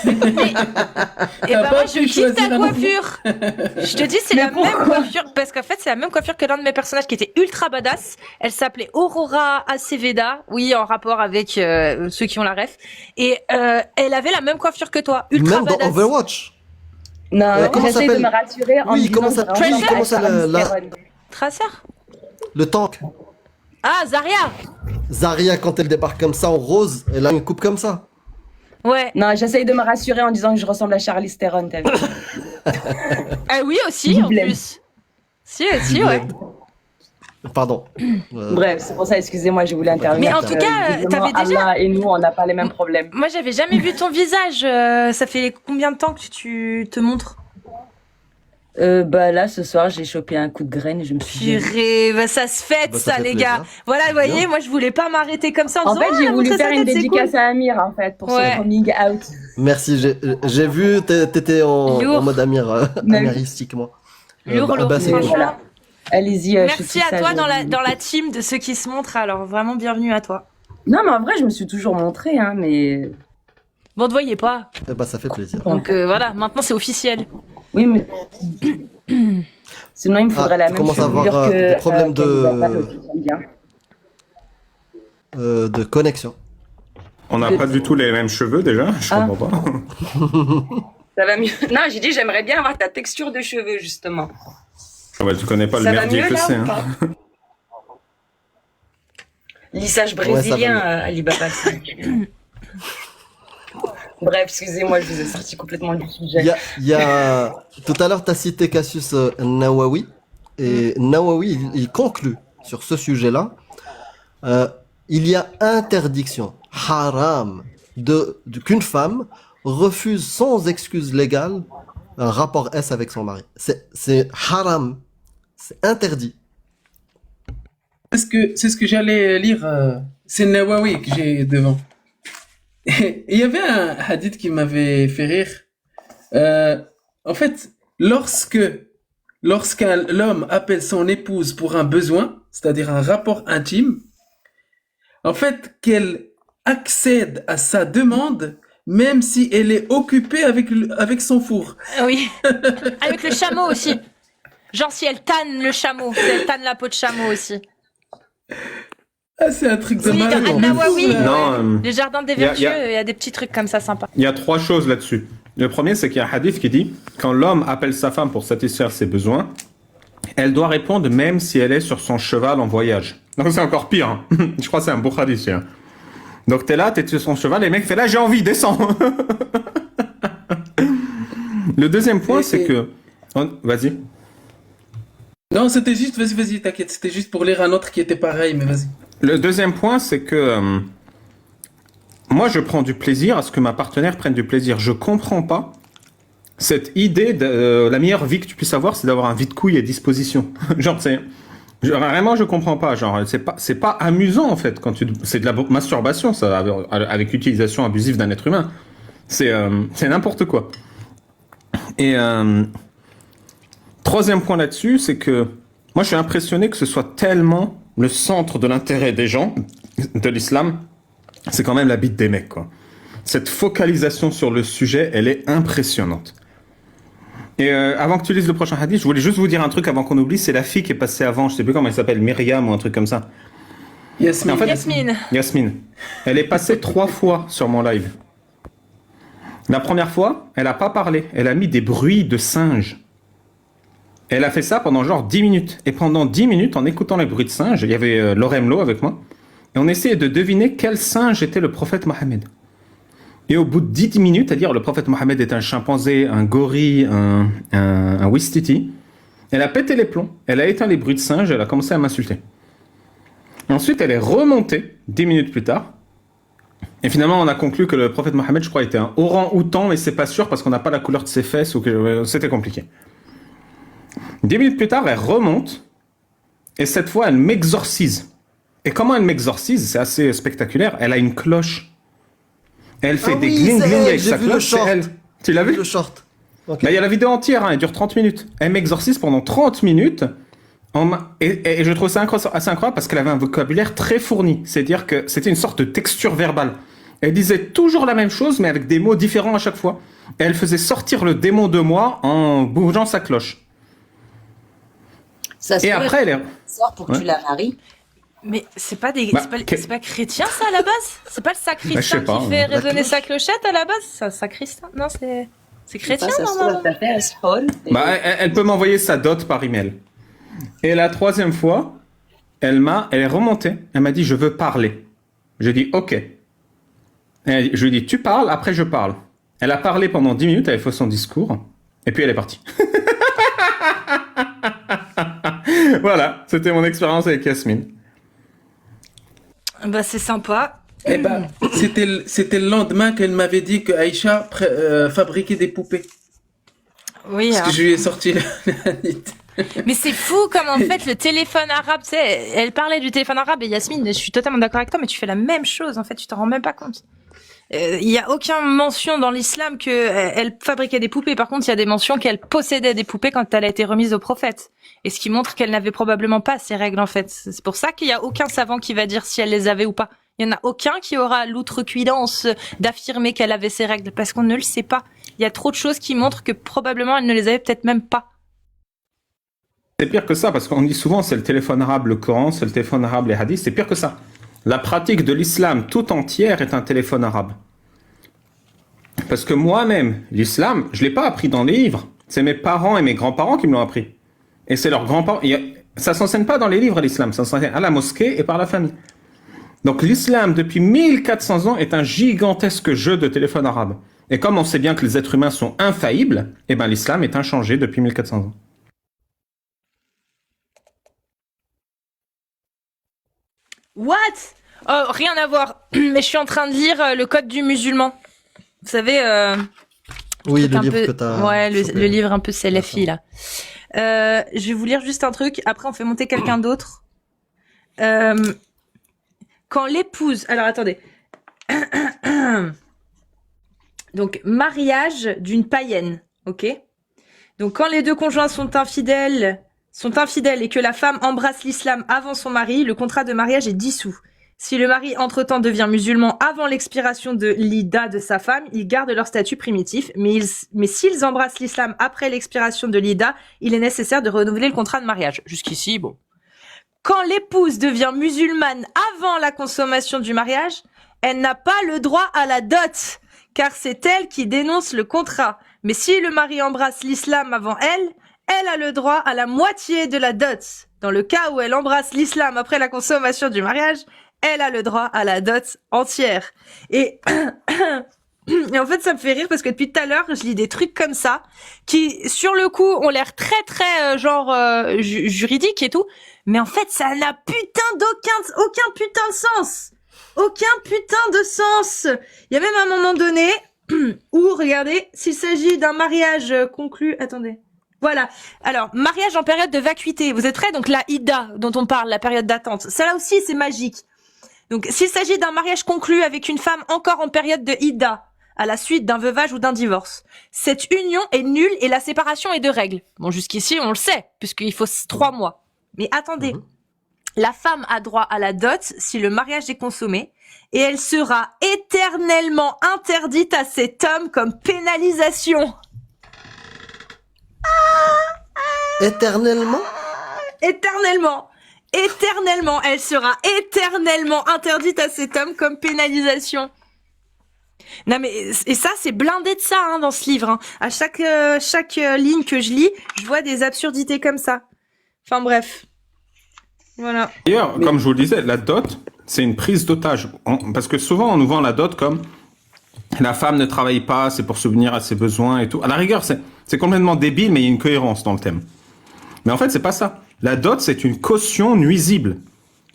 Et T'as bah pas moi, je pu kiffe ta choisir un coiffure. Je te dis, c'est Mais la même pourquoi coiffure. Parce qu'en fait, c'est la même coiffure que l'un de mes personnages qui était ultra badass. Elle s'appelait Aurora Aceveda. Oui, en rapport avec ceux qui ont la ref. Et elle avait la même coiffure que toi. Ultra Même dans badass. Overwatch. Non, comment j'essaie de s'appelle me rassurer en Oui, me disant comment ça- que vraiment, oui, je comment ça, reste la- un stéroïde. Tracer. Le tank. Ah, Zaria. Zaria, quand elle débarque comme ça en rose, elle a une coupe comme ça. Ouais. Non, j'essaye de me rassurer en disant que je ressemble à Charlize Theron, t'as vu. Ah oui, aussi, en Bled. plus. Si, aussi, ouais. Pardon. Bref, c'est pour ça, excusez-moi, je voulais intervenir. Mais en tout cas, visiblement, t'avais déjà- Allah et nous, on n'a pas les mêmes problèmes. Moi, j'avais jamais vu ton visage. Ça fait combien de temps que tu te montres? Là, ce soir, j'ai chopé un coup de graine et je me suis dit... Purée, bah ça se fête, Bah, ça ça, fait les plaisir. gars. Voilà, vous voyez, Bien. moi, je voulais pas m'arrêter comme ça en En disant, fait, ah, j'ai elle a voulu montré faire sa une tête, c'est dédicace cool. à Amir, en fait, pour Ouais. son coming out. Merci, j'ai vu, t'étais en Lourd. mode Mais- améristiquement. Lourd, lourd, bah, c'est franchement. cool. Voilà. Allez-y, je Merci suis à toute toi sage. dans la team de ceux qui se montrent. Alors, vraiment, bienvenue à toi. Non, mais en vrai, je me suis toujours montrée, hein, mais... Bon, on te voyait pas. Ça fait plaisir. Donc, voilà, maintenant, c'est officiel. Oui, mais... Sinon, il me faudrait Ah, la tu même commences à chevelure avoir, que... des problèmes qu'Elisabeth aussi, j'aime bien. De connexion. On n'a pas du tout les mêmes cheveux déjà, je Ah. comprends pas. Ça va mieux. Non, j'ai dit, j'aimerais bien avoir ta texture de cheveux, justement. Ah ouais, tu connais pas le Ça va merdier mieux que là c'est. ou Hein. pas? Lissage Ouais, ça va brésilien, mieux. Alibaba. Bref, excusez-moi, je vous ai sorti complètement du sujet. Tout à l'heure, tu as cité Cassius Nawawi, et Nawawi, il conclut sur ce sujet-là. Il y a interdiction, haram, qu'une femme refuse sans excuse légale un rapport S avec son mari. C'est haram, c'est interdit. C'est ce que j'allais lire. C'est Nawawi que j'ai devant. Et il y avait un hadith qui m'avait fait rire. En fait, l'homme appelle son épouse pour un besoin, c'est-à-dire un rapport intime, en fait, qu'elle accède à sa demande, même si elle est occupée avec son four. Oui. Avec le chameau aussi. Genre si elle tanne le chameau, si elle tanne la peau de chameau aussi. Ah, c'est un truc de Oui, malade. dans Nawawi, Non, les jardins des y a- vertueux, il y a des petits trucs comme ça sympas. il y a 3 choses là-dessus. Le premier, c'est qu'il y a un hadith qui dit quand l'homme appelle sa femme pour satisfaire ses besoins, elle doit répondre même si elle est sur son cheval en voyage. Donc c'est encore pire. Hein. Je crois que c'est un Bukhari ici. Hein. Donc t'es là, t'es sur son cheval, et le mec fait là, j'ai envie, descends. Le deuxième point, c'est que. Vas-y. Non, c'était juste, vas-y, t'inquiète, c'était juste pour lire un autre qui était pareil, mais vas-y. Le deuxième point, c'est que moi, je prends du plaisir à ce que ma partenaire prenne du plaisir. Je comprends pas cette idée de la meilleure vie que tu puisses avoir, c'est d'avoir un vide-couille à disposition. Genre, vraiment, je comprends pas. Genre, c'est pas amusant en fait quand c'est de la masturbation, ça, avec l'utilisation abusive d'un être humain. C'est n'importe quoi. Et troisième point là-dessus, c'est que moi, je suis impressionné que ce soit tellement le centre de l'intérêt des gens, de l'islam, c'est quand même la bite des mecs, quoi. Cette focalisation sur le sujet, elle est impressionnante. Et avant que tu lises le prochain hadith, je voulais juste vous dire un truc avant qu'on oublie, c'est la fille qui est passée avant, je sais plus comment elle s'appelle, Myriam ou un truc comme ça. Yasmine. En fait, Yasmine. Elle est passée 3 fois sur mon live. La première fois, elle a pas parlé, elle a mis des bruits de singes. Elle a fait ça pendant genre 10 minutes. Et pendant 10 minutes, en écoutant les bruits de singes, il y avait Loremlo avec moi, et on essayait de deviner quel singe était le prophète Mohammed. Et au bout de 10 minutes, à dire le prophète Mohammed est un chimpanzé, un gorille, un wistiti, elle a pété les plombs, elle a éteint les bruits de singes, elle a commencé à m'insulter. Et ensuite, elle est remontée 10 minutes plus tard, et finalement, on a conclu que le prophète Mohammed, je crois, était un orang-outan, mais c'est pas sûr parce qu'on n'a pas la couleur de ses fesses ou que c'était compliqué. 10 minutes plus tard, elle remonte, et cette fois, elle m'exorcise. Et comment elle m'exorcise? C'est assez spectaculaire. Elle a une cloche. Elle fait des gling-gling avec sa cloche. C'est elle. Tu l'as vu? Le short. Ok. Bah, il y a la vidéo entière, hein, elle dure 30 minutes. Elle m'exorcise pendant 30 minutes. Et je trouve ça assez incroyable parce qu'elle avait un vocabulaire très fourni. C'est-à-dire que c'était une sorte de texture verbale. Elle disait toujours la même chose, mais avec des mots différents à chaque fois. Et elle faisait sortir le démon de moi en bougeant sa cloche. Ça se Et pourrait après, elle est... sort pour que Ouais. tu la maries. Mais c'est pas des, Bah, c'est pas chrétien ça à la base? C'est pas le sacristain Bah, je sais pas, qui fait la résonner cloche. sa clochette à la base? Ça, sacristain? Non, c'est chrétien Ça se trouve, normalement. elle t'a fait un scroll. Bah, elle peut m'envoyer sa dot par email. Et la troisième fois, elle est remontée. Elle m'a dit, je veux parler. Je dis, ok. Je lui ai dit, tu parles, après je parle. Elle a parlé pendant 10 minutes, elle a fait son discours. Et puis elle est partie. Voilà, c'était mon expérience avec Yasmine. Bah c'est sympa. Eh ben, c'était le lendemain qu'elle m'avait dit que Aïcha fabriquait des poupées. Oui. Parce hein. que je lui ai sorti le hadith. Mais c'est fou comme en fait le téléphone arabe, tu sais, elle parlait du téléphone arabe et Yasmine, je suis totalement d'accord avec toi, mais tu fais la même chose en fait, tu t'en rends même pas compte. Il y a aucune mention dans l'islam que elle fabriquait des poupées. Par contre, il y a des mentions qu'elle possédait des poupées quand elle a été remise au prophète. Et ce qui montre qu'elle n'avait probablement pas ces règles en fait. C'est pour ça qu'il y a aucun savant qui va dire si elle les avait ou pas. Il y en a aucun qui aura l'outrecuidance d'affirmer qu'elle avait ces règles parce qu'on ne le sait pas. Il y a trop de choses qui montrent que probablement elle ne les avait peut-être même pas. C'est pire que ça, parce qu'on dit souvent c'est le téléphone arabe, le Coran, c'est le téléphone arabe, les hadiths, c'est pire que ça. La pratique de l'islam tout entière est un téléphone arabe. Parce que moi-même, l'islam, je ne l'ai pas appris dans les livres. C'est mes parents et mes grands-parents qui me l'ont appris. Et c'est leurs grands-parents. Ça s'enseigne pas dans les livres, l'islam. Ça s'enseigne à la mosquée et par la famille. Donc l'islam, depuis 1400 ans, est un gigantesque jeu de téléphone arabe. Et comme on sait bien que les êtres humains sont infaillibles, eh ben l'islam est inchangé depuis 1400 ans. What? Oh, rien à voir. Mais je suis en train de lire le Code du musulman. Vous savez, Oui, c'est le un livre peu, que t'as ouais, chopé. le livre un peu salafi là. Je vais vous lire juste un truc. Après, on fait monter quelqu'un d'autre. Quand l'épouse, alors attendez. Donc mariage d'une païenne, ok. Donc quand les deux conjoints sont infidèles et que la femme embrasse l'islam avant son mari, le contrat de mariage est dissous. Si le mari entre-temps devient musulman avant l'expiration de l'idda de sa femme, ils gardent leur statut primitif, mais s'ils embrassent l'islam après l'expiration de l'idda, il est nécessaire de renouveler le contrat de mariage. Jusqu'ici, bon. Quand l'épouse devient musulmane avant la consommation du mariage, elle n'a pas le droit à la dot, car c'est elle qui dénonce le contrat. Mais si le mari embrasse l'islam avant elle, elle a le droit à la moitié de la dot. Dans le cas où elle embrasse l'islam après la consommation du mariage, elle a le droit à la dot entière. Et, et en fait, ça me fait rire parce que depuis tout à l'heure, je lis des trucs comme ça qui, sur le coup, ont l'air très très juridiques et tout. Mais en fait, ça n'a aucun putain de sens. Aucun putain de sens. Il y a même un moment donné où, regardez, s'il s'agit d'un mariage conclu... Attendez. Voilà. Alors, mariage en période de vacuité. Vous êtes prêts? Donc la Ida dont on parle, la période d'attente. Ça là aussi, c'est magique. Donc, s'il s'agit d'un mariage conclu avec une femme encore en période de Ida, à la suite d'un veuvage ou d'un divorce, cette union est nulle et la séparation est de règle. Bon, jusqu'ici, on le sait, puisqu'il faut 3 mois. Mais attendez. La femme a droit à la dot si le mariage est consommé et elle sera éternellement interdite à cet homme comme pénalisation. Éternellement? Éternellement. Éternellement. Elle sera éternellement interdite à cet homme comme pénalisation. Non mais, et ça c'est blindé de ça hein, dans ce livre. Hein. À chaque ligne que je lis, je vois des absurdités comme ça. Enfin bref. Voilà. D'ailleurs, comme je vous le disais, la dot, c'est une prise d'otage. Parce que souvent, on nous vend la dot comme la femme ne travaille pas, c'est pour subvenir à ses besoins et tout. À la rigueur, c'est complètement débile, mais il y a une cohérence dans le thème. Mais en fait, c'est pas ça. La dot, c'est une caution nuisible.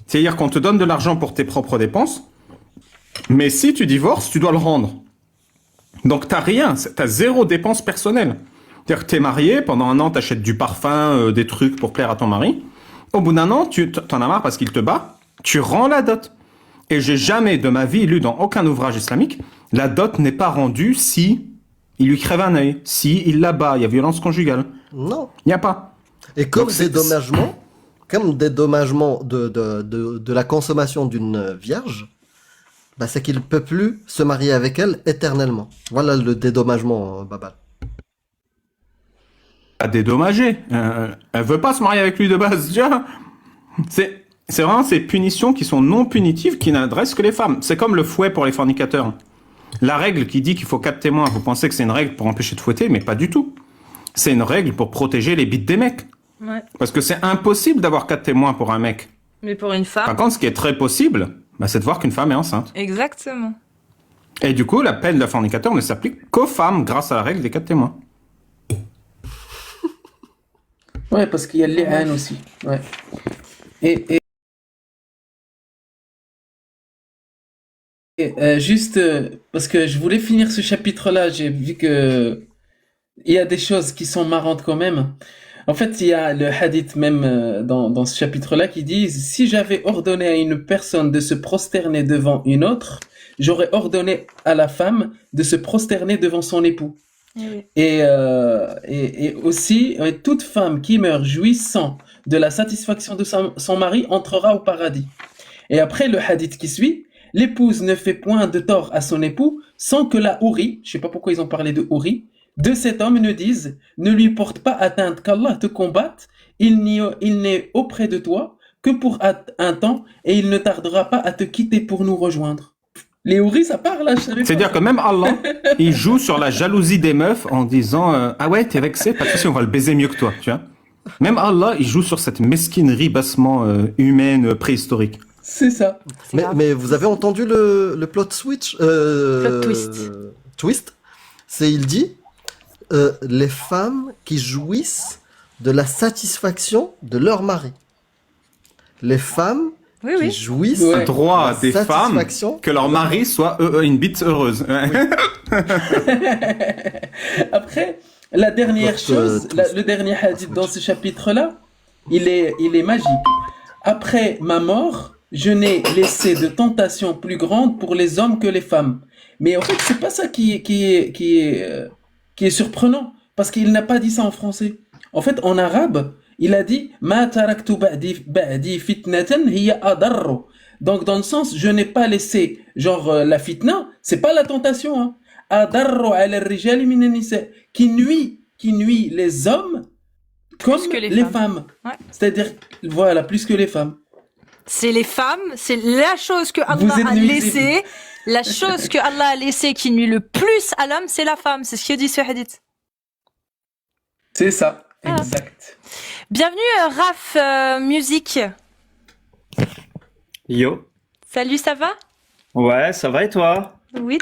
C'est-à-dire qu'on te donne de l'argent pour tes propres dépenses, mais si tu divorces, tu dois le rendre. Donc, t'as rien. T'as 0 dépense personnelle. C'est-à-dire que t'es marié, pendant un an, t'achètes du parfum, des trucs pour plaire à ton mari. Au bout d'un an, t'en as marre parce qu'il te bat, tu rends la dot. Et j'ai jamais de ma vie lu dans aucun ouvrage islamique, la dot n'est pas rendue si il lui crève un œil, si il la bat, il y a violence conjugale. Non. Il n'y a pas. Et comme Donc, dédommagement de la consommation d'une vierge, bah, c'est qu'il ne peut plus se marier avec elle éternellement. Voilà le dédommagement, Babal. À dédommager. Elle veut pas se marier avec lui de base, tu vois. C'est vraiment ces punitions qui sont non punitives, qui n'adressent que les femmes. C'est comme le fouet pour les fornicateurs. La règle qui dit qu'il faut 4 témoins, vous pensez que c'est une règle pour empêcher de fouetter, mais pas du tout. C'est une règle pour protéger les bites des mecs. Ouais. Parce que c'est impossible d'avoir 4 témoins pour un mec. Mais pour une femme. Par contre, ce qui est très possible, bah, c'est de voir qu'une femme est enceinte. Exactement. Et du coup, la peine de fornicateur ne s'applique qu'aux femmes grâce à la règle des 4 témoins. Ouais, parce qu'il y a les haines aussi. Ouais. Et juste parce que je voulais finir ce chapitre-là, j'ai vu que il y a des choses qui sont marrantes quand même. En fait, il y a le hadith même dans ce chapitre-là qui dit: si j'avais ordonné à une personne de se prosterner devant une autre, j'aurais ordonné à la femme de se prosterner devant son époux. Oui. Et aussi, toute femme qui meurt jouissant de la satisfaction de son mari entrera au paradis. Et après le hadith qui suit: l'épouse ne fait point de tort à son époux sans que la houri, je sais pas pourquoi ils ont parlé de houri, de cet homme ne dise: ne lui porte pas atteinte, qu'Allah te combatte, il n'est auprès de toi que pour un temps et il ne tardera pas à te quitter pour nous rejoindre. Les houris, ça part là, je savais pas. C'est-à-dire que même Allah, il joue sur la jalousie des meufs en disant ah ouais, t'es vexé, pas de souci, on va le baiser mieux que toi, tu vois. Même Allah, il joue sur cette mesquinerie bassement humaine, préhistorique. C'est ça. C'est grave. Mais vous avez entendu le plot switch Plot twist. twist C'est, il dit, les femmes qui jouissent de la satisfaction de leur mari. Les femmes Oui, qui oui. jouissent Ouais. Le droit de des la femmes satisfaction. que leur mari soit une bite heureuse. Après, la dernière Plot, chose, twist. le dernier hadith dans ce chapitre-là, il est magique. Après ma mort, je n'ai laissé de tentation plus grande pour les hommes que les femmes. Mais en fait, c'est pas ça qui est surprenant, parce qu'il n'a pas dit ça en français. En fait, en arabe, il a dit Ma taraktu ba'di fitnatan hiya adarru. Donc, dans le sens, je n'ai pas laissé, genre, la fitna, c'est pas la tentation, hein. Adarru ala rijali min an-nisa, qui nuit les hommes comme que les les femmes. femmes. Ouais. C'est-à-dire, voilà, plus que les femmes. C'est les femmes, c'est la chose que Vous Allah êtes a nuisibles. laissée. La chose que Allah a laissée qui nuit le plus à l'homme, c'est la femme. C'est ce que dit ce hadith. C'est ça, Ah. exact. Bienvenue, Raph Musique. Yo. Salut, ça va? Ouais, ça va et toi? Oui,